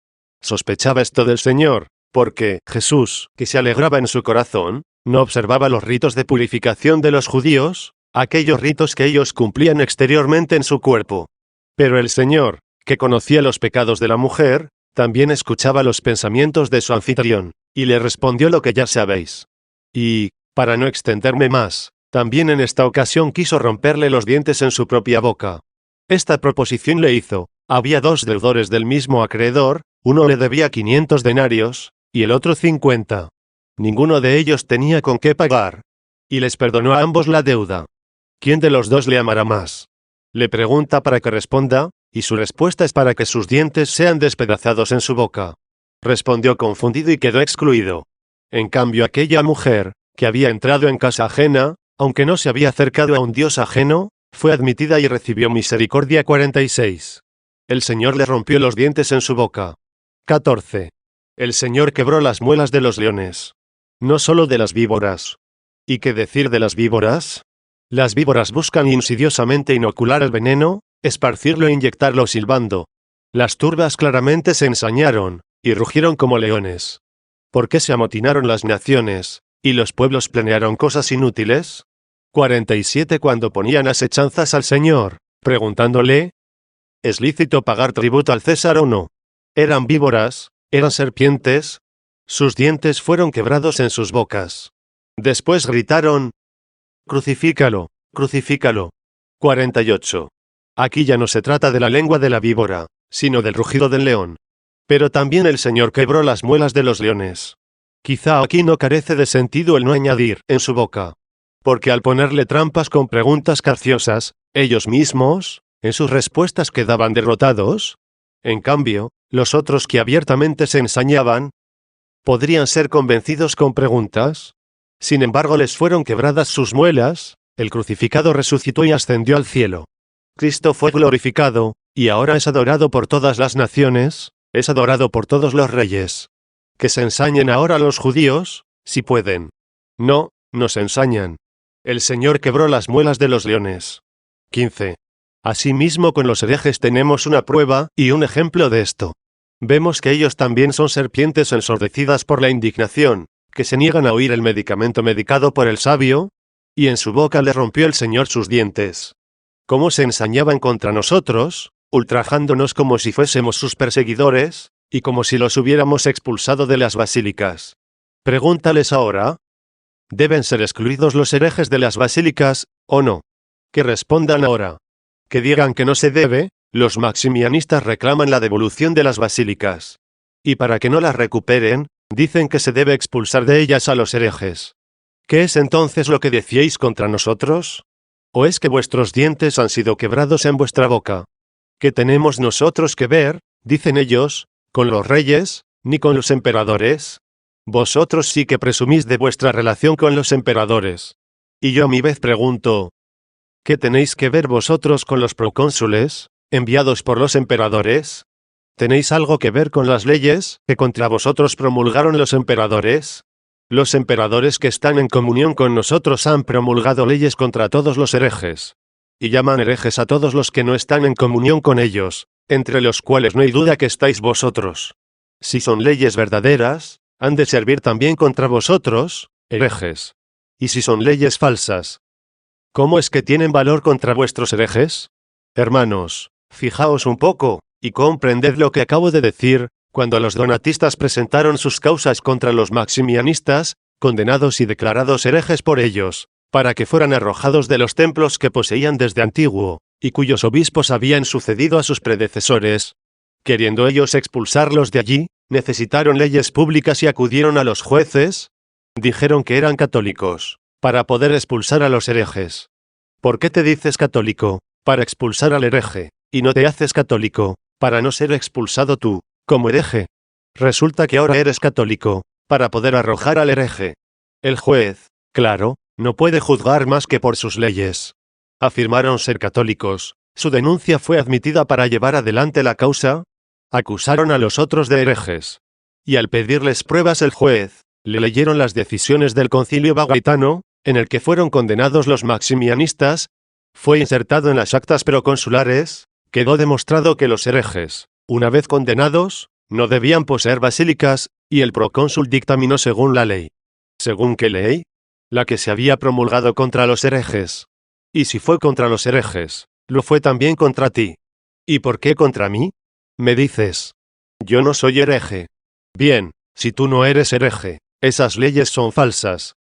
Sospechaba esto del Señor, porque Jesús, que se alegraba en su corazón, no observaba los ritos de purificación de los judíos, aquellos ritos que ellos cumplían exteriormente en su cuerpo. Pero el Señor, que conocía los pecados de la mujer, también escuchaba los pensamientos de su anfitrión, y le respondió lo que ya sabéis. Y, para no extenderme más, también en esta ocasión quiso romperle los dientes en su propia boca. Esta proposición le hizo, había dos deudores del mismo acreedor, uno le debía 500 denarios, y el otro 50. Ninguno de ellos tenía con qué pagar. Y les perdonó a ambos la deuda. ¿Quién de los dos le amará más? Le pregunta para que responda, y su respuesta es para que sus dientes sean despedazados en su boca. Respondió confundido y quedó excluido. En cambio aquella mujer, que había entrado en casa ajena, aunque no se había acercado a un Dios ajeno, fue admitida y recibió misericordia. 46. El Señor le rompió los dientes en su boca. 14. El Señor quebró las muelas de los leones. No solo de las víboras. ¿Y qué decir de las víboras? Las víboras buscan insidiosamente inocular el veneno, esparcirlo e inyectarlo silbando. Las turbas claramente se ensañaron, y rugieron como leones. ¿Por qué se amotinaron las naciones, y los pueblos planearon cosas inútiles? 47. Cuando ponían asechanzas al Señor, preguntándole, ¿es lícito pagar tributo al César o no? Eran víboras, eran serpientes. Sus dientes fueron quebrados en sus bocas. Después gritaron, Crucifícalo, crucifícalo. 48. Aquí ya no se trata de la lengua de la víbora, sino del rugido del león. Pero también el Señor quebró las muelas de los leones. Quizá aquí no carece de sentido el no añadir en su boca. Porque al ponerle trampas con preguntas capciosas, ellos mismos, en sus respuestas quedaban derrotados. En cambio, los otros que abiertamente se ensañaban, podrían ser convencidos con preguntas. Sin embargo, les fueron quebradas sus muelas, el crucificado resucitó y ascendió al cielo. Cristo fue glorificado, y ahora es adorado por todas las naciones, es adorado por todos los reyes. Que se ensañen ahora los judíos, si pueden. No, nos ensañan. El Señor quebró las muelas de los leones. 15. Asimismo con los herejes tenemos una prueba y un ejemplo de esto. Vemos que ellos también son serpientes ensordecidas por la indignación, que se niegan a oír el medicamento medicado por el sabio, y en su boca le rompió el Señor sus dientes. Cómo se ensañaban contra nosotros, ultrajándonos como si fuésemos sus perseguidores, y como si los hubiéramos expulsado de las basílicas. Pregúntales ahora. ¿Deben ser excluidos los herejes de las basílicas, o no? Que respondan ahora. Que digan que no se debe, los maximianistas reclaman la devolución de las basílicas. Y para que no las recuperen, dicen que se debe expulsar de ellas a los herejes. ¿Qué es entonces lo que decíais contra nosotros? ¿O es que vuestros dientes han sido quebrados en vuestra boca? ¿Qué tenemos nosotros que ver, dicen ellos, con los reyes, ni con los emperadores? Vosotros sí que presumís de vuestra relación con los emperadores. Y yo a mi vez pregunto, ¿qué tenéis que ver vosotros con los procónsules, enviados por los emperadores? ¿Tenéis algo que ver con las leyes que contra vosotros promulgaron los emperadores? Los emperadores que están en comunión con nosotros han promulgado leyes contra todos los herejes. Y llaman herejes a todos los que no están en comunión con ellos, entre los cuales no hay duda que estáis vosotros. Si son leyes verdaderas, han de servir también contra vosotros, herejes. Y si son leyes falsas, ¿cómo es que tienen valor contra vuestros herejes? Hermanos, fijaos un poco, y comprended lo que acabo de decir, cuando los donatistas presentaron sus causas contra los maximianistas, condenados y declarados herejes por ellos, para que fueran arrojados de los templos que poseían desde antiguo, y cuyos obispos habían sucedido a sus predecesores. Queriendo ellos expulsarlos de allí, necesitaron leyes públicas y acudieron a los jueces. Dijeron que eran católicos, para poder expulsar a los herejes. ¿Por qué te dices católico? Para expulsar al hereje, y no te haces católico, para no ser expulsado tú, como hereje. Resulta que ahora eres católico, para poder arrojar al hereje. El juez, claro, no puede juzgar más que por sus leyes. Afirmaron ser católicos, su denuncia fue admitida para llevar adelante la causa. Acusaron a los otros de herejes. Y al pedirles pruebas el juez, le leyeron las decisiones del concilio vagaitano, en el que fueron condenados los maximianistas. Fue insertado en las actas proconsulares, quedó demostrado que los herejes, una vez condenados, no debían poseer basílicas, y el procónsul dictaminó según la ley. ¿Según qué ley? La que se había promulgado contra los herejes. Y si fue contra los herejes, lo fue también contra ti. ¿Y por qué contra mí? Me dices, yo no soy hereje. Bien, si tú no eres hereje, esas leyes son falsas,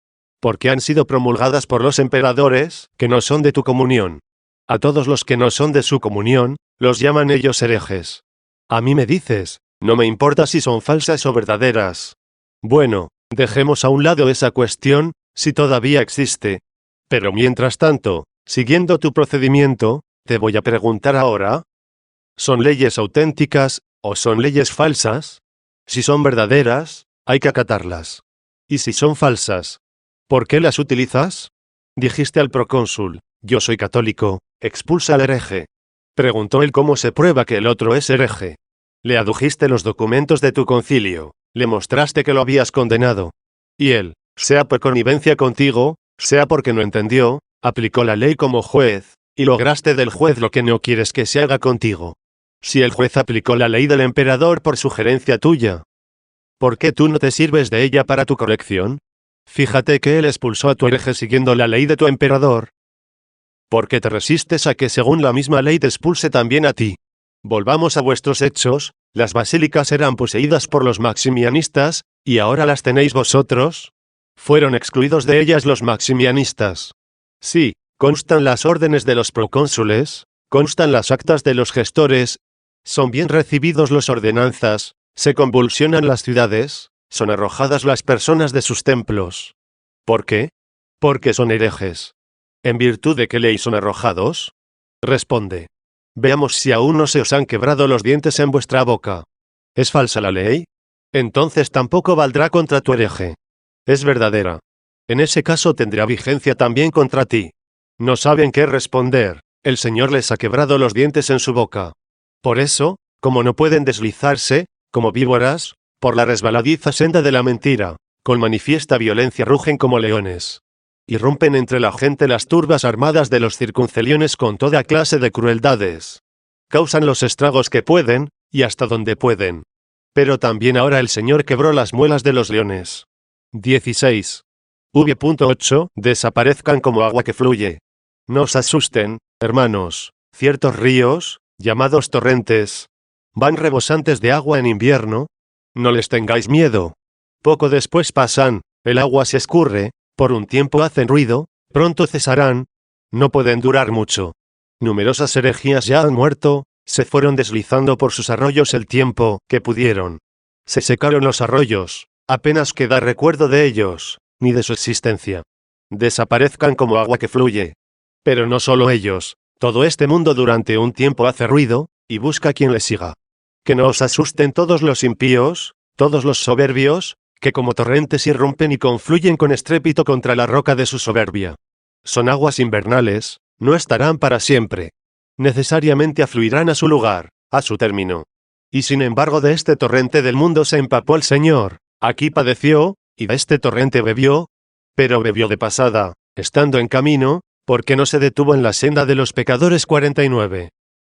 porque han sido promulgadas por los emperadores, que no son de tu comunión. A todos los que no son de su comunión, los llaman ellos herejes. A mí me dices, no me importa si son falsas o verdaderas. Bueno, dejemos a un lado esa cuestión, si todavía existe. Pero mientras tanto, siguiendo tu procedimiento, te voy a preguntar ahora, ¿son leyes auténticas, o son leyes falsas? Si son verdaderas, hay que acatarlas. Y si son falsas, ¿por qué las utilizas? Dijiste al procónsul, yo soy católico, expulsa al hereje. Preguntó él cómo se prueba que el otro es hereje. Le adujiste los documentos de tu concilio, le mostraste que lo habías condenado. Y él, sea por connivencia contigo, sea porque no entendió, aplicó la ley como juez, y lograste del juez lo que no quieres que se haga contigo. Si el juez aplicó la ley del emperador por sugerencia tuya, ¿por qué tú no te sirves de ella para tu corrección? Fíjate que él expulsó a tu hereje siguiendo la ley de tu emperador. ¿Por qué te resistes a que según la misma ley te expulse también a ti? Volvamos a vuestros hechos, las basílicas eran poseídas por los maximianistas, y ahora las tenéis vosotros. Fueron excluidos de ellas los maximianistas. Sí, constan las órdenes de los procónsules, constan las actas de los gestores, son bien recibidos los ordenanzas, se convulsionan las ciudades, son arrojadas las personas de sus templos. ¿Por qué? Porque son herejes. ¿En virtud de qué ley son arrojados? Responde. Veamos si aún no se os han quebrado los dientes en vuestra boca. ¿Es falsa la ley? Entonces tampoco valdrá contra tu hereje. Es verdadera. En ese caso tendrá vigencia también contra ti. No saben qué responder, el Señor les ha quebrado los dientes en su boca. Por eso, como no pueden deslizarse, como víboras, por la resbaladiza senda de la mentira, con manifiesta violencia rugen como leones. Irrumpen entre la gente las turbas armadas de los circunceliones con toda clase de crueldades. Causan los estragos que pueden, y hasta donde pueden. Pero también ahora el Señor quebró las muelas de los leones. 16. V.8. Desaparezcan como agua que fluye. No os asusten, hermanos, ciertos ríos, llamados torrentes, van rebosantes de agua en invierno. No les tengáis miedo. Poco después pasan, el agua se escurre, por un tiempo hacen ruido, pronto cesarán, no pueden durar mucho. Numerosas herejías ya han muerto, se fueron deslizando por sus arroyos el tiempo que pudieron. Se secaron los arroyos, apenas queda recuerdo de ellos, ni de su existencia. Desaparezcan como agua que fluye. Pero no solo ellos, todo este mundo durante un tiempo hace ruido, y busca quien le siga. Que no os asusten todos los impíos, todos los soberbios, que como torrentes irrumpen y confluyen con estrépito contra la roca de su soberbia. Son aguas invernales, no estarán para siempre. Necesariamente afluirán a su lugar, a su término. Y sin embargo de este torrente del mundo se empapó el Señor, aquí padeció, y de este torrente bebió, pero bebió de pasada, estando en camino, porque no se detuvo en la senda de los pecadores 49.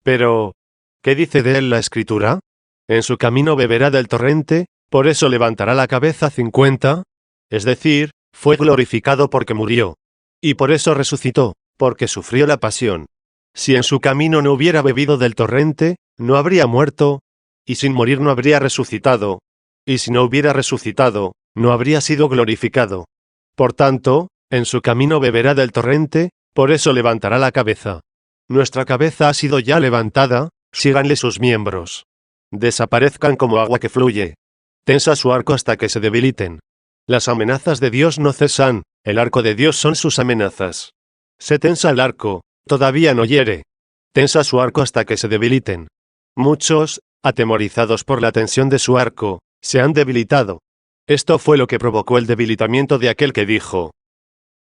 Pero, ¿qué dice de él la Escritura? En su camino beberá del torrente, por eso levantará la cabeza 50, es decir, fue glorificado porque murió. Y por eso resucitó, porque sufrió la pasión. Si en su camino no hubiera bebido del torrente, no habría muerto, y sin morir no habría resucitado. Y si no hubiera resucitado, no habría sido glorificado. Por tanto, en su camino beberá del torrente, por eso levantará la cabeza. Nuestra cabeza ha sido ya levantada, síganle sus miembros. Desaparezcan como agua que fluye. Tensa su arco hasta que se debiliten. Las amenazas de Dios no cesan, el arco de Dios son sus amenazas. Se tensa el arco, todavía no hiere. Tensa su arco hasta que se debiliten. Muchos, atemorizados por la tensión de su arco, se han debilitado. Esto fue lo que provocó el debilitamiento de aquel que dijo: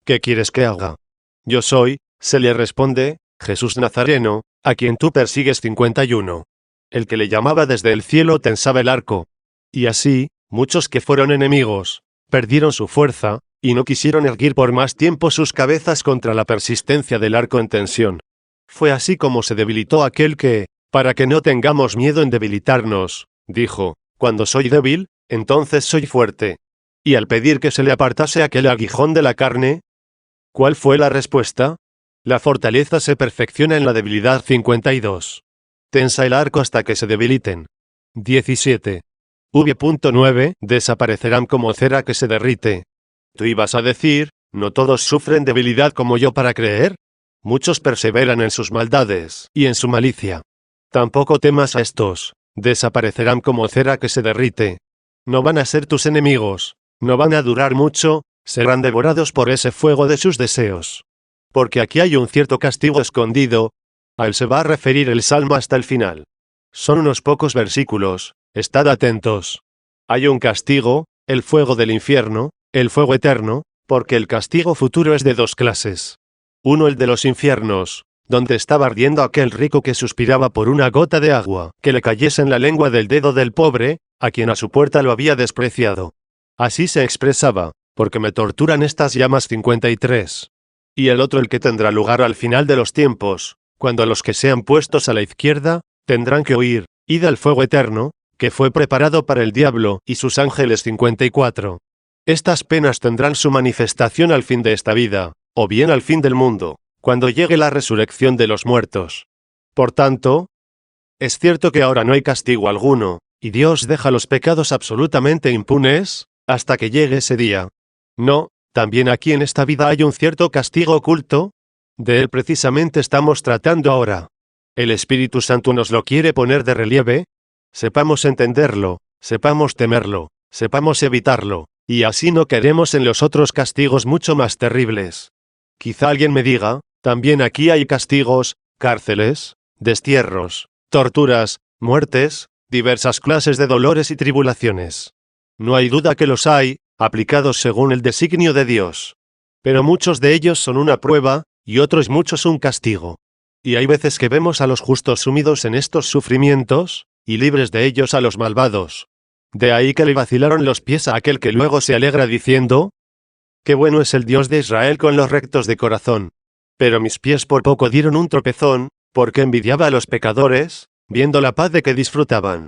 ¿Qué quieres que haga? Yo soy, se le responde, Jesús Nazareno, a quien tú persigues 51. El que le llamaba desde el cielo tensaba el arco. Y así, muchos que fueron enemigos, perdieron su fuerza, y no quisieron erguir por más tiempo sus cabezas contra la persistencia del arco en tensión. Fue así como se debilitó aquel que, para que no tengamos miedo en debilitarnos, dijo: cuando soy débil, entonces soy fuerte. Y al pedir que se le apartase aquel aguijón de la carne, ¿cuál fue la respuesta? La fortaleza se perfecciona en la debilidad 52. Tensa el arco hasta que se debiliten. 17. V.9. Desaparecerán como cera que se derrite. Tú ibas a decir, ¿no todos sufren debilidad como yo para creer? Muchos perseveran en sus maldades y en su malicia. Tampoco temas a estos, desaparecerán como cera que se derrite. No van a ser tus enemigos, no van a durar mucho, serán devorados por ese fuego de sus deseos. Porque aquí hay un cierto castigo escondido, a él se va a referir el Salmo hasta el final. Son unos pocos versículos, estad atentos. Hay un castigo, el fuego del infierno, el fuego eterno, porque el castigo futuro es de dos clases. Uno el de los infiernos, donde estaba ardiendo aquel rico que suspiraba por una gota de agua que le cayese en la lengua del dedo del pobre, a quien a su puerta lo había despreciado. Así se expresaba, porque me torturan estas llamas 53. Y el otro el que tendrá lugar al final de los tiempos, cuando los que sean puestos a la izquierda, tendrán que huir, id al fuego eterno, que fue preparado para el diablo y sus ángeles 54. Estas penas tendrán su manifestación al fin de esta vida, o bien al fin del mundo, cuando llegue la resurrección de los muertos. Por tanto, es cierto que ahora no hay castigo alguno, y Dios deja los pecados absolutamente impunes, hasta que llegue ese día. No, También aquí en esta vida hay un cierto castigo oculto. De él precisamente estamos tratando ahora. El Espíritu Santo nos lo quiere poner de relieve. Sepamos entenderlo, sepamos temerlo, sepamos evitarlo, y así no queremos en los otros castigos mucho más terribles. Quizá alguien me diga, también aquí hay castigos, cárceles, destierros, torturas, muertes, diversas clases de dolores y tribulaciones. No hay duda que los hay, aplicados según el designio de Dios. Pero muchos de ellos son una prueba, y otros muchos un castigo. Y hay veces que vemos a los justos sumidos en estos sufrimientos, y libres de ellos a los malvados. De ahí que le vacilaron los pies a aquel que luego se alegra diciendo: «Qué bueno es el Dios de Israel con los rectos de corazón». Pero mis pies por poco dieron un tropezón, porque envidiaba a los pecadores, viendo la paz de que disfrutaban.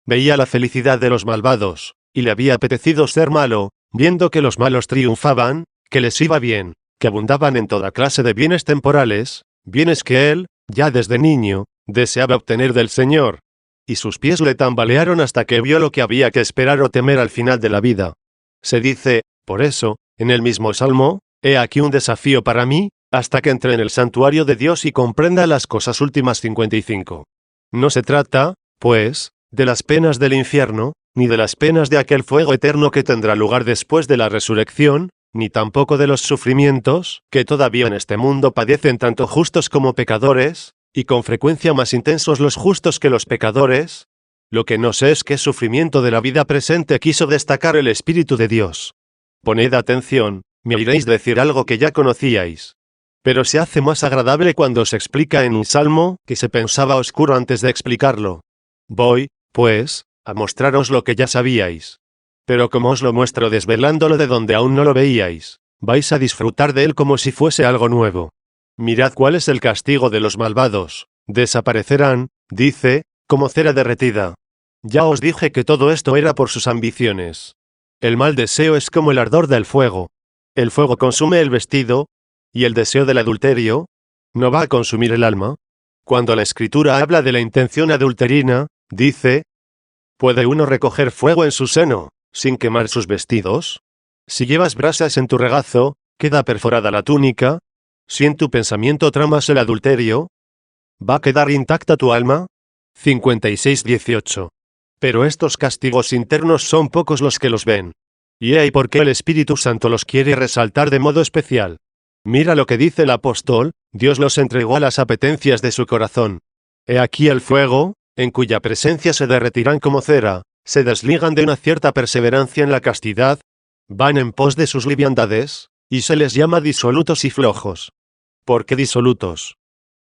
Veía la felicidad de los malvados, y le había apetecido ser malo, viendo que los malos triunfaban, que les iba bien, que abundaban en toda clase de bienes temporales, bienes que él, ya desde niño, deseaba obtener del Señor. Y sus pies le tambalearon hasta que vio lo que había que esperar o temer al final de la vida. Se dice, por eso, en el mismo Salmo: «He aquí un desafío para mí, hasta que entre en el santuario de Dios y comprenda las cosas últimas». 55. No se trata, pues, de las penas del infierno, ni de las penas de aquel fuego eterno que tendrá lugar después de la resurrección, ni tampoco de los sufrimientos que todavía en este mundo padecen tanto justos como pecadores, y con frecuencia más intensos los justos que los pecadores. Lo que no sé es qué sufrimiento de la vida presente quiso destacar el Espíritu de Dios. Poned atención, me oiréis decir algo que ya conocíais. Pero se hace más agradable cuando se explica en un salmo que se pensaba oscuro antes de explicarlo. Voy, pues, a mostraros lo que ya sabíais. Pero como os lo muestro desvelándolo de donde aún no lo veíais, vais a disfrutar de él como si fuese algo nuevo. Mirad cuál es el castigo de los malvados. Desaparecerán, dice, como cera derretida. Ya os dije que todo esto era por sus ambiciones. El mal deseo es como el ardor del fuego. El fuego consume el vestido, y el deseo del adulterio no va a consumir el alma. Cuando la Escritura habla de la intención adulterina, dice: ¿puede uno recoger fuego en su seno, sin quemar sus vestidos? Si llevas brasas en tu regazo, ¿queda perforada la túnica? Si en tu pensamiento tramas el adulterio, ¿va a quedar intacta tu alma? 56:18. Pero estos castigos internos son pocos los que los ven. Y ahí por qué el Espíritu Santo los quiere resaltar de modo especial. Mira lo que dice el apóstol: Dios los entregó a las apetencias de su corazón. He aquí el fuego, en cuya presencia se derretirán como cera, se desligan de una cierta perseverancia en la castidad, van en pos de sus liviandades, y se les llama disolutos y flojos. ¿Por qué disolutos?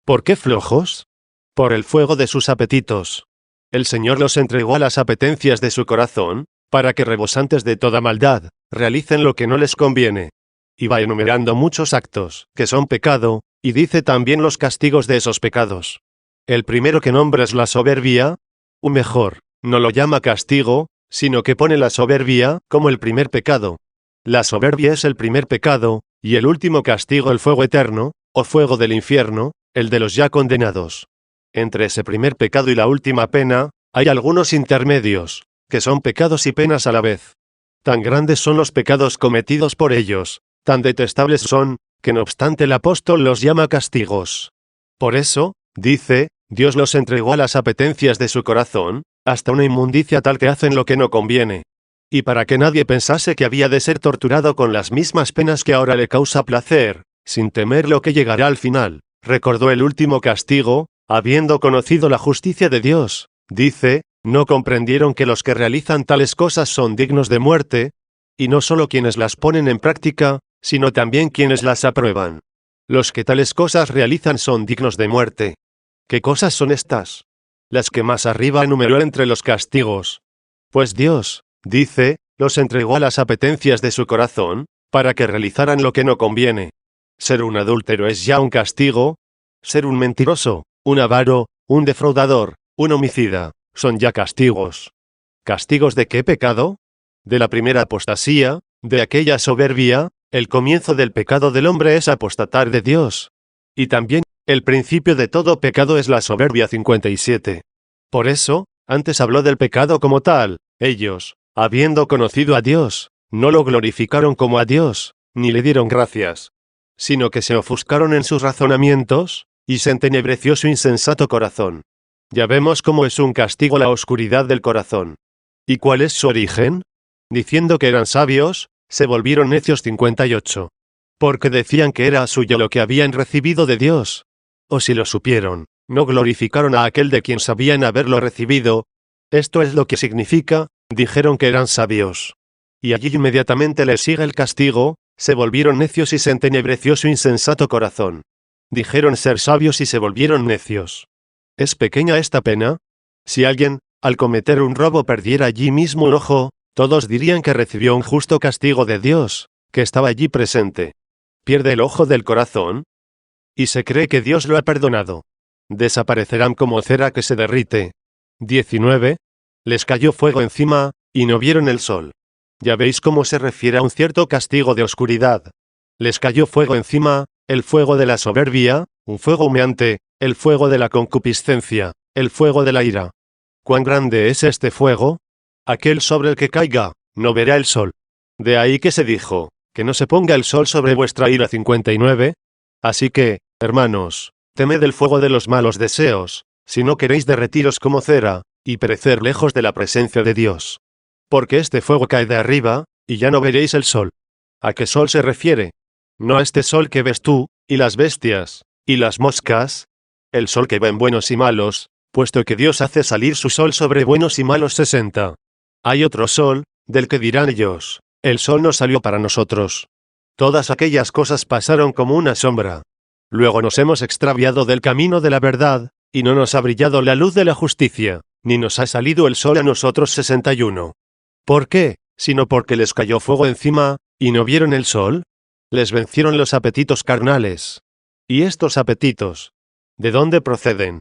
¿Por qué flojos? Por el fuego de sus apetitos. El Señor los entregó a las apetencias de su corazón, para que rebosantes de toda maldad, realicen lo que no les conviene. Y va enumerando muchos actos, que son pecado, y dice también los castigos de esos pecados. El primero que nombra es la soberbia, o mejor, no lo llama castigo, sino que pone la soberbia como el primer pecado. La soberbia es el primer pecado, y el último castigo el fuego eterno, o fuego del infierno, el de los ya condenados. Entre ese primer pecado y la última pena, hay algunos intermedios, que son pecados y penas a la vez. Tan grandes son los pecados cometidos por ellos, tan detestables son, que no obstante el apóstol los llama castigos. Por eso, dice, Dios los entregó a las apetencias de su corazón, hasta una inmundicia tal que hacen lo que no conviene. Y para que nadie pensase que había de ser torturado con las mismas penas que ahora le causa placer, sin temer lo que llegará al final, recordó el último castigo, habiendo conocido la justicia de Dios, dice, no comprendieron que los que realizan tales cosas son dignos de muerte, y no solo quienes las ponen en práctica, sino también quienes las aprueban. Los que tales cosas realizan son dignos de muerte. ¿Qué cosas son estas? Las que más arriba enumeró entre los castigos. Pues Dios, dice, los entregó a las apetencias de su corazón, para que realizaran lo que no conviene. Ser un adúltero es ya un castigo. Ser un mentiroso, un avaro, un defraudador, un homicida, son ya castigos. ¿Castigos de qué pecado? De la primera apostasía, de aquella soberbia. El comienzo del pecado del hombre es apostatar de Dios. Y también, el principio de todo pecado es la soberbia. 57. Por eso, antes habló del pecado como tal. Ellos, habiendo conocido a Dios, no lo glorificaron como a Dios, ni le dieron gracias, sino que se ofuscaron en sus razonamientos, y se entenebreció su insensato corazón. Ya vemos cómo es un castigo la oscuridad del corazón. ¿Y cuál es su origen? Diciendo que eran sabios, se volvieron necios. 58. Porque decían que era suyo lo que habían recibido de Dios. O si lo supieron, no glorificaron a aquel de quien sabían haberlo recibido. Esto es lo que significa, dijeron que eran sabios. Y allí inmediatamente les sigue el castigo, se volvieron necios y se entenebreció su insensato corazón. Dijeron ser sabios y se volvieron necios. ¿Es pequeña esta pena? Si alguien, al cometer un robo, perdiera allí mismo un ojo, todos dirían que recibió un justo castigo de Dios, que estaba allí presente. ¿Pierde el ojo del corazón? Y se cree que Dios lo ha perdonado. Desaparecerán como cera que se derrite. 19. Les cayó fuego encima, y no vieron el sol. Ya veis cómo se refiere a un cierto castigo de oscuridad. Les cayó fuego encima, el fuego de la soberbia, un fuego humeante, el fuego de la concupiscencia, el fuego de la ira. ¿Cuán grande es este fuego? Aquel sobre el que caiga, no verá el sol. De ahí que se dijo, que no se ponga el sol sobre vuestra ira. 59. Así que, hermanos, temed el fuego de los malos deseos, si no queréis derretiros como cera, y perecer lejos de la presencia de Dios. Porque este fuego cae de arriba, y ya no veréis el sol. ¿A qué sol se refiere? No a este sol que ves tú, y las bestias, y las moscas. El sol que ven buenos y malos, puesto que Dios hace salir su sol sobre buenos y malos. 60. Hay otro sol, del que dirán ellos, el sol no salió para nosotros. Todas aquellas cosas pasaron como una sombra. Luego nos hemos extraviado del camino de la verdad, y no nos ha brillado la luz de la justicia, ni nos ha salido el sol a nosotros. 61. ¿Por qué? Sino porque les cayó fuego encima, y no vieron el sol. Les vencieron los apetitos carnales. ¿Y estos apetitos? ¿De dónde proceden?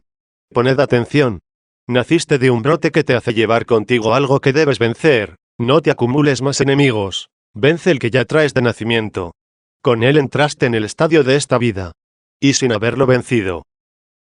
Poned atención. Naciste de un brote que te hace llevar contigo algo que debes vencer. No te acumules más enemigos. Vence el que ya traes de nacimiento. Con él entraste en el estadio de esta vida. Y sin haberlo vencido.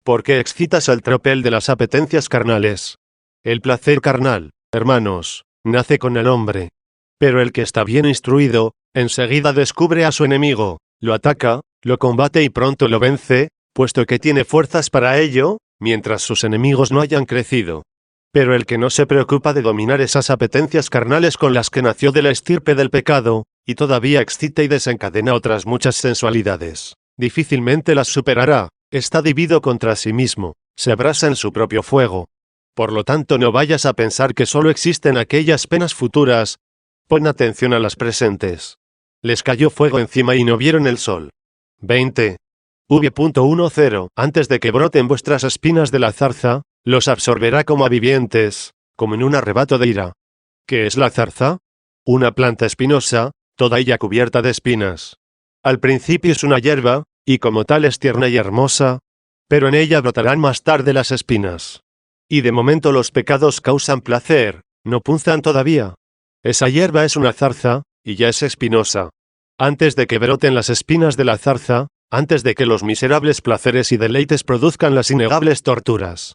¿Por qué excitas al tropel de las apetencias carnales? El placer carnal, hermanos, nace con el hombre. Pero el que está bien instruido, enseguida descubre a su enemigo, lo ataca, lo combate y pronto lo vence, puesto que tiene fuerzas para ello, mientras sus enemigos no hayan crecido. Pero el que no se preocupa de dominar esas apetencias carnales con las que nació de la estirpe del pecado, y todavía excita y desencadena otras muchas sensualidades, difícilmente las superará, está dividido contra sí mismo, se abrasa en su propio fuego. Por lo tanto, no vayas a pensar que solo existen aquellas penas futuras. Pon atención a las presentes. Les cayó fuego encima y no vieron el sol. 20. V.10. Antes de que broten vuestras espinas de la zarza, los absorberá como a vivientes, como en un arrebato de ira. ¿Qué es la zarza? Una planta espinosa, toda ella cubierta de espinas. Al principio es una hierba, y como tal es tierna y hermosa, pero en ella brotarán más tarde las espinas. Y de momento los pecados causan placer, no punzan todavía. Esa hierba es una zarza, y ya es espinosa. Antes de que broten las espinas de la zarza, antes de que los miserables placeres y deleites produzcan las innegables torturas.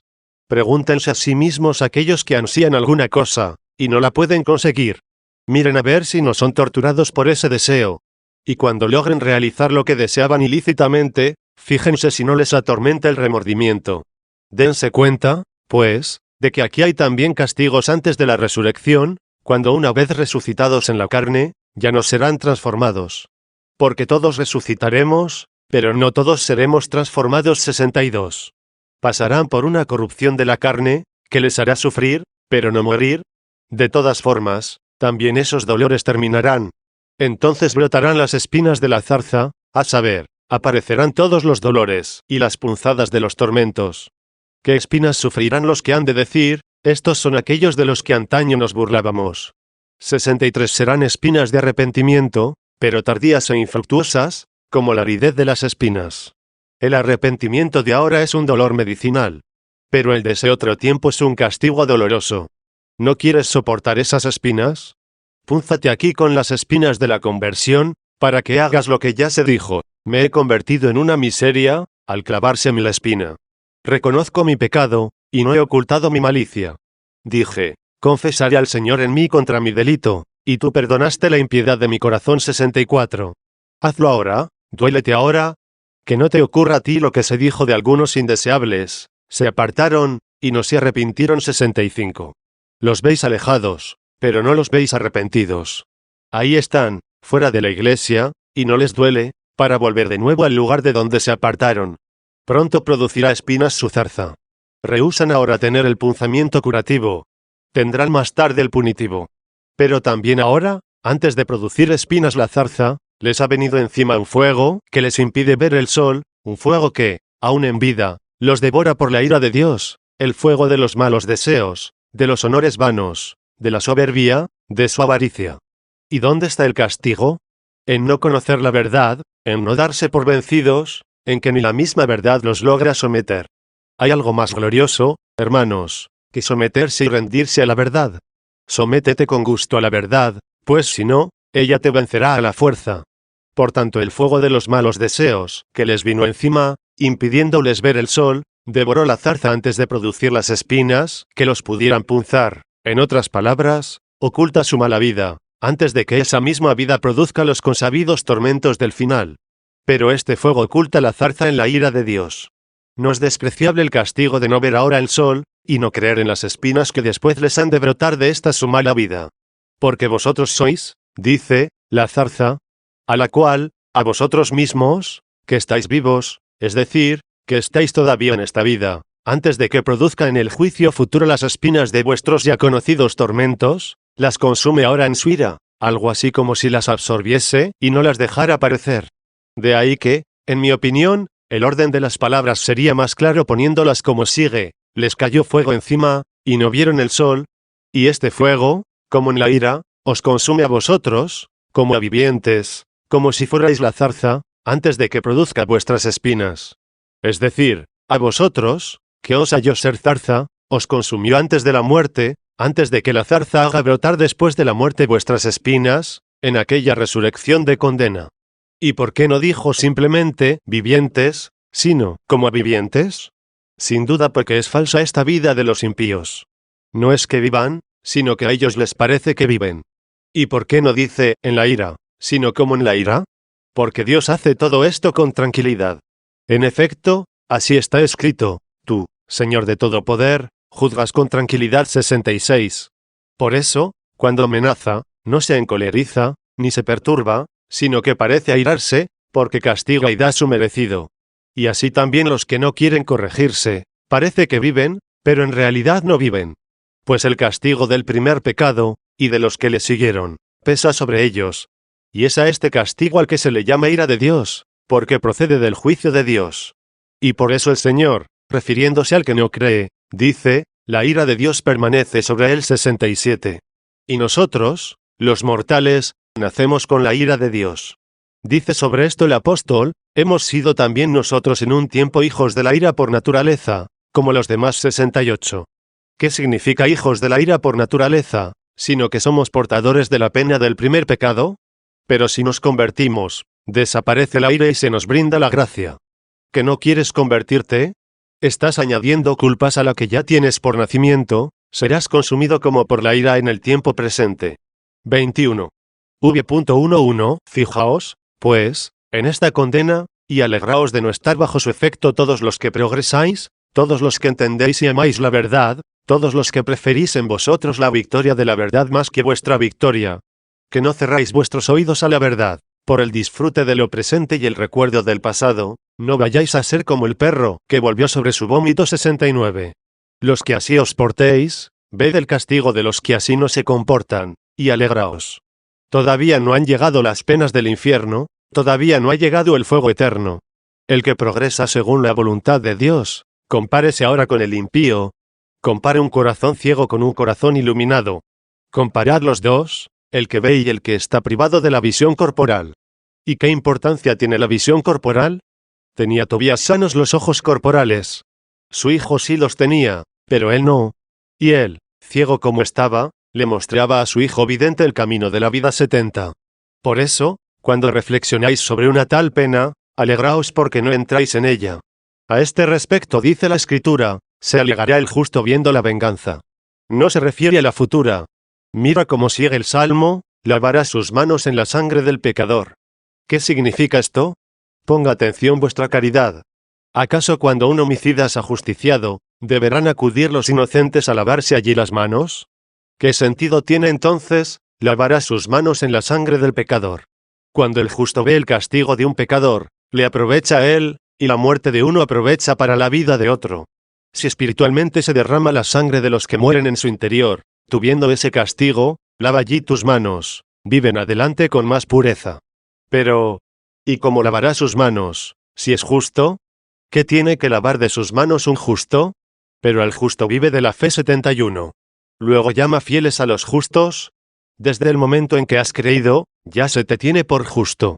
Pregúntense a sí mismos aquellos que ansían alguna cosa, y no la pueden conseguir. Miren a ver si no son torturados por ese deseo. Y cuando logren realizar lo que deseaban ilícitamente, fíjense si no les atormenta el remordimiento. Dense cuenta, pues, de que aquí hay también castigos antes de la resurrección, cuando una vez resucitados en la carne, ya no serán transformados. Porque todos resucitaremos, pero no todos seremos transformados. 62. Pasarán por una corrupción de la carne, que les hará sufrir, pero no morir. De todas formas, también esos dolores terminarán. Entonces brotarán las espinas de la zarza, a saber, aparecerán todos los dolores y las punzadas de los tormentos. ¿Qué espinas sufrirán los que han de decir, estos son aquellos de los que antaño nos burlábamos? 63. Serán espinas de arrepentimiento, pero tardías e infructuosas, como la aridez de las espinas. El arrepentimiento de ahora es un dolor medicinal. Pero el de ese otro tiempo es un castigo doloroso. ¿No quieres soportar esas espinas? Púnzate aquí con las espinas de la conversión, para que hagas lo que ya se dijo. Me he convertido en una miseria, al clavárseme la espina. Reconozco mi pecado, y no he ocultado mi malicia. Dije, confesaré al Señor en mí contra mi delito, y tú perdonaste la impiedad de mi corazón. 64. Hazlo ahora, duélete ahora. Que no te ocurra a ti lo que se dijo de algunos indeseables, se apartaron, y no se arrepintieron 65. Los veis alejados, pero no los veis arrepentidos. Ahí están, fuera de la iglesia, y no les duele, para volver de nuevo al lugar de donde se apartaron. Pronto producirá espinas su zarza. Rehúsan ahora tener el punzamiento curativo. Tendrán más tarde el punitivo. Pero también ahora, antes de producir espinas la zarza, les ha venido encima un fuego que les impide ver el sol, un fuego que, aun en vida, los devora por la ira de Dios, el fuego de los malos deseos, de los honores vanos, de la soberbia, de su avaricia. ¿Y dónde está el castigo? En no conocer la verdad, en no darse por vencidos, en que ni la misma verdad los logra someter. ¿Hay algo más glorioso, hermanos, que someterse y rendirse a la verdad? Sométete con gusto a la verdad, pues si no, ella te vencerá a la fuerza. Por tanto el fuego de los malos deseos, que les vino encima, impidiéndoles ver el sol, devoró la zarza antes de producir las espinas, que los pudieran punzar. En otras palabras, oculta su mala vida, antes de que esa misma vida produzca los consabidos tormentos del final. Pero este fuego oculta la zarza en la ira de Dios. No es despreciable el castigo de no ver ahora el sol, y no creer en las espinas que después les han de brotar de esta su mala vida. Porque vosotros sois, dice, la zarza, a la cual, a vosotros mismos, que estáis vivos, es decir, que estáis todavía en esta vida, antes de que produzca en el juicio futuro las espinas de vuestros ya conocidos tormentos, las consume ahora en su ira, algo así como si las absorbiese y no las dejara aparecer. De ahí que, en mi opinión, el orden de las palabras sería más claro poniéndolas como sigue: les cayó fuego encima, y no vieron el sol, y este fuego, como en la ira, os consume a vosotros, como a vivientes, como si fuerais la zarza, antes de que produzca vuestras espinas. Es decir, a vosotros, que os halló ser zarza, os consumió antes de la muerte, antes de que la zarza haga brotar después de la muerte vuestras espinas, en aquella resurrección de condena. ¿Y por qué no dijo simplemente vivientes, sino como a vivientes? Sin duda porque es falsa esta vida de los impíos. No es que vivan, sino que a ellos les parece que viven. ¿Y por qué no dice en la ira, sino como en la ira? Porque Dios hace todo esto con tranquilidad. En efecto, así está escrito: tú, Señor de todo poder, juzgas con tranquilidad 66. Por eso, cuando amenaza, no se encoleriza, ni se perturba, sino que parece airarse, porque castiga y da su merecido. Y así también los que no quieren corregirse, parece que viven, pero en realidad no viven. Pues el castigo del primer pecado, y de los que le siguieron, pesa sobre ellos. Y es a este castigo al que se le llama ira de Dios, porque procede del juicio de Dios. Y por eso el Señor, refiriéndose al que no cree, dice: la ira de Dios permanece sobre él 67. Y nosotros, los mortales, nacemos con la ira de Dios. Dice sobre esto el apóstol: hemos sido también nosotros en un tiempo hijos de la ira por naturaleza, como los demás 68. ¿Qué significa hijos de la ira por naturaleza? Sino que somos portadores de la pena del primer pecado. Pero si nos convertimos, desaparece la ira y se nos brinda la gracia. ¿Que no quieres convertirte? Estás añadiendo culpas a la que ya tienes por nacimiento, serás consumido como por la ira en el tiempo presente. 21. V.11. Fijaos, pues, en esta condena, y alegraos de no estar bajo su efecto todos los que progresáis, todos los que entendéis y amáis la verdad, todos los que preferís en vosotros la victoria de la verdad más que vuestra victoria. Que no cerráis vuestros oídos a la verdad, por el disfrute de lo presente y el recuerdo del pasado, no vayáis a ser como el perro, que volvió sobre su vómito 69. Los que así os portéis, ved el castigo de los que así no se comportan, y alegraos. Todavía no han llegado las penas del infierno, todavía no ha llegado el fuego eterno. El que progresa según la voluntad de Dios, compárese ahora con el impío. Compare un corazón ciego con un corazón iluminado. Comparad los dos, el que ve y el que está privado de la visión corporal. ¿Y qué importancia tiene la visión corporal? Tenía Tobías sanos los ojos corporales. Su hijo sí los tenía, pero él no. Y él, ciego como estaba, le mostraba a su hijo vidente el camino de la vida 70. Por eso, cuando reflexionáis sobre una tal pena, alegraos porque no entráis en ella. A este respecto dice la Escritura: se alegrará el justo viendo la venganza. No se refiere a la futura. Mira cómo sigue el Salmo: lavará sus manos en la sangre del pecador. ¿Qué significa esto? Ponga atención vuestra caridad. ¿Acaso cuando un homicida es ajusticiado, deberán acudir los inocentes a lavarse allí las manos? ¿Qué sentido tiene entonces, lavará sus manos en la sangre del pecador? Cuando el justo ve el castigo de un pecador, le aprovecha a él, y la muerte de uno aprovecha para la vida de otro. Si espiritualmente se derrama la sangre de los que mueren en su interior, tú viendo ese castigo, lava allí tus manos, viven adelante con más pureza. Pero, ¿y cómo lavará sus manos, si es justo? ¿Qué tiene que lavar de sus manos un justo? Pero el justo vive de la fe. 71. Luego llama fieles a los justos. Desde el momento en que has creído, ya se te tiene por justo.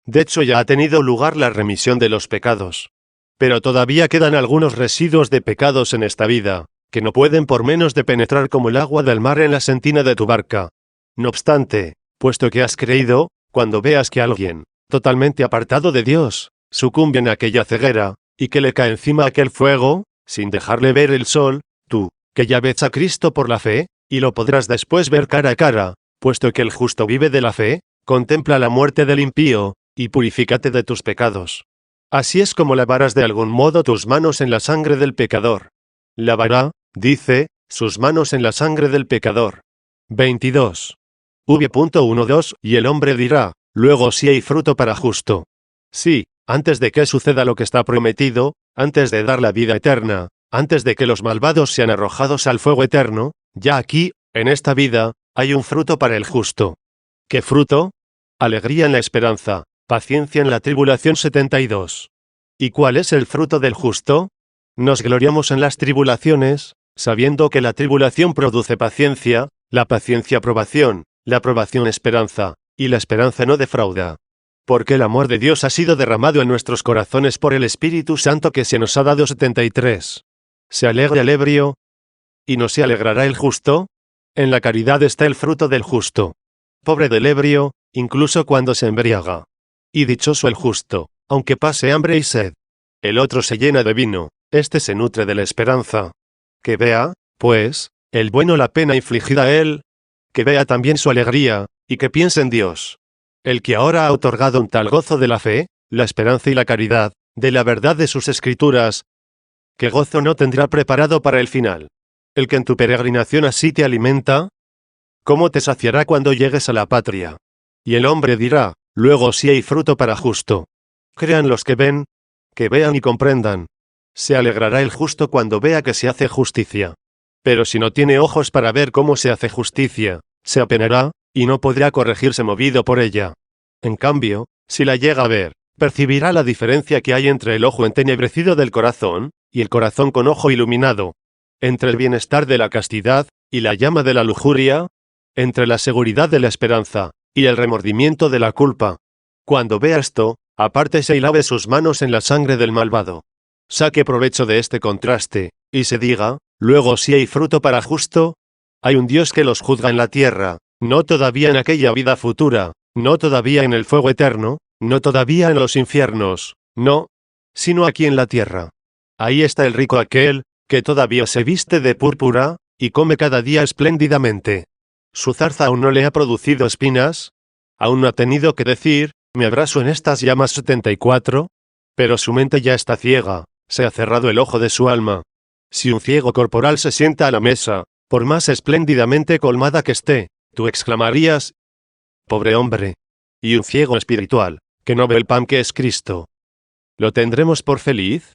De hecho ya ha tenido lugar la remisión de los pecados. Pero todavía quedan algunos residuos de pecados en esta vida, que no pueden por menos de penetrar como el agua del mar en la sentina de tu barca. No obstante, puesto que has creído, cuando veas que alguien, totalmente apartado de Dios, sucumbe en aquella ceguera, y que le cae encima aquel fuego, sin dejarle ver el sol, tú, que ya ves a Cristo por la fe, y lo podrás después ver cara a cara, puesto que el justo vive de la fe, contempla la muerte del impío, y purifícate de tus pecados. Así es como lavarás de algún modo tus manos en la sangre del pecador. Lavará, dice, sus manos en la sangre del pecador. 22. V.12 Y el hombre dirá, luego sí hay fruto para justo. Sí, antes de que suceda lo que está prometido, antes de dar la vida eterna, antes de que los malvados sean arrojados al fuego eterno, ya aquí, en esta vida, hay un fruto para el justo. ¿Qué fruto? Alegría en la esperanza, paciencia en la tribulación. 72. ¿Y cuál es el fruto del justo? Nos gloriamos en las tribulaciones, sabiendo que la tribulación produce paciencia, la paciencia aprobación, la aprobación esperanza, y la esperanza no defrauda. Porque el amor de Dios ha sido derramado en nuestros corazones por el Espíritu Santo que se nos ha dado. 73. ¿Se alegra el ebrio? ¿Y no se alegrará el justo? En la caridad está el fruto del justo. Pobre del ebrio, incluso cuando se embriaga. Y dichoso el justo, aunque pase hambre y sed. El otro se llena de vino, este se nutre de la esperanza. Que vea, pues, el bueno la pena infligida a él. Que vea también su alegría, y que piense en Dios. El que ahora ha otorgado un tal gozo de la fe, la esperanza y la caridad, de la verdad de sus escrituras. ¿Qué gozo no tendrá preparado para el final? El que en tu peregrinación así te alimenta. ¿Cómo te saciará cuando llegues a la patria? Y el hombre dirá, luego sí hay fruto para justo. Crean los que ven, que vean y comprendan. Se alegrará el justo cuando vea que se hace justicia. Pero si no tiene ojos para ver cómo se hace justicia, se apenará, y no podrá corregirse movido por ella. En cambio, si la llega a ver, percibirá la diferencia que hay entre el ojo entenebrecido del corazón, y el corazón con ojo iluminado. Entre el bienestar de la castidad, y la llama de la lujuria. Entre la seguridad de la esperanza, y el remordimiento de la culpa. Cuando vea esto, apártese y lave sus manos en la sangre del malvado. Saque provecho de este contraste, y se diga, luego si hay fruto para justo. Hay un Dios que los juzga en la tierra, no todavía en aquella vida futura, no todavía en el fuego eterno, no todavía en los infiernos, no, sino aquí en la tierra. Ahí está el rico aquel, que todavía se viste de púrpura, y come cada día espléndidamente. ¿Su zarza aún no le ha producido espinas? ¿Aún no ha tenido que decir, me abrazo en estas llamas? 74. Pero su mente ya está ciega, se ha cerrado el ojo de su alma. Si un ciego corporal se sienta a la mesa, por más espléndidamente colmada que esté, tú exclamarías, pobre hombre. Y un ciego espiritual, que no ve el pan que es Cristo. ¿Lo tendremos por feliz?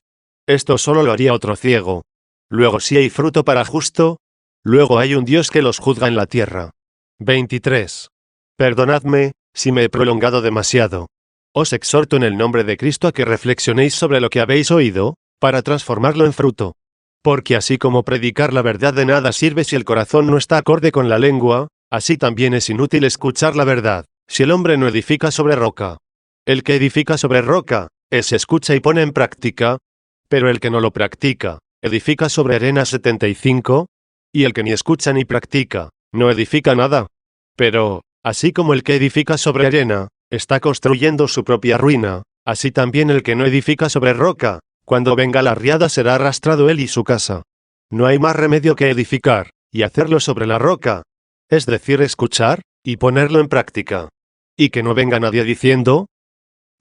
Esto solo lo haría otro ciego. Luego si hay fruto para justo, luego hay un Dios que los juzga en la tierra. 23. Perdonadme, si me he prolongado demasiado. Os exhorto en el nombre de Cristo a que reflexionéis sobre lo que habéis oído, para transformarlo en fruto. Porque así como predicar la verdad de nada sirve si el corazón no está acorde con la lengua, así también es inútil escuchar la verdad, si el hombre no edifica sobre roca. El que edifica sobre roca, ese escucha y pone en práctica, pero el que no lo practica, edifica sobre arena. 75, y el que ni escucha ni practica, no edifica nada. Pero, así como el que edifica sobre arena, está construyendo su propia ruina, así también el que no edifica sobre roca, cuando venga la riada será arrastrado él y su casa. No hay más remedio que edificar, y hacerlo sobre la roca, es decir, escuchar, y ponerlo en práctica. Y que no venga nadie diciendo,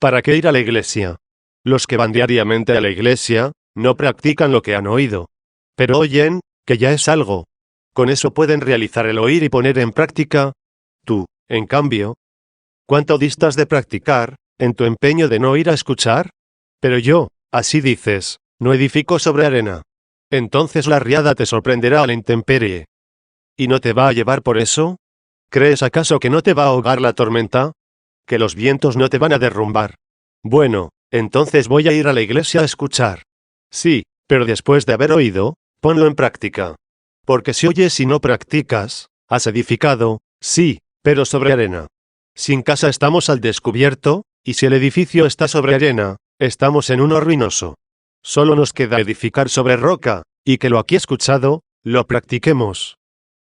¿Para qué ir a la iglesia? Los que van diariamente a la iglesia, no practican lo que han oído. Pero oyen, que ya es algo. Con eso pueden realizar el oír y poner en práctica. Tú, en cambio, ¿cuánto distas de practicar, en tu empeño de no ir a escuchar? Pero yo, así dices, no edifico sobre arena. Entonces la riada te sorprenderá a la intemperie. ¿Y no te va a llevar por eso? ¿Crees acaso que no te va a ahogar la tormenta? ¿Que los vientos no te van a derrumbar? Bueno, entonces voy a ir a la iglesia a escuchar. Sí, pero después de haber oído, ponlo en práctica. Porque si oyes y no practicas, has edificado, sí, pero sobre arena. Sin casa estamos al descubierto, y si el edificio está sobre arena, estamos en uno ruinoso. Solo nos queda edificar sobre roca, y que lo aquí escuchado, lo practiquemos.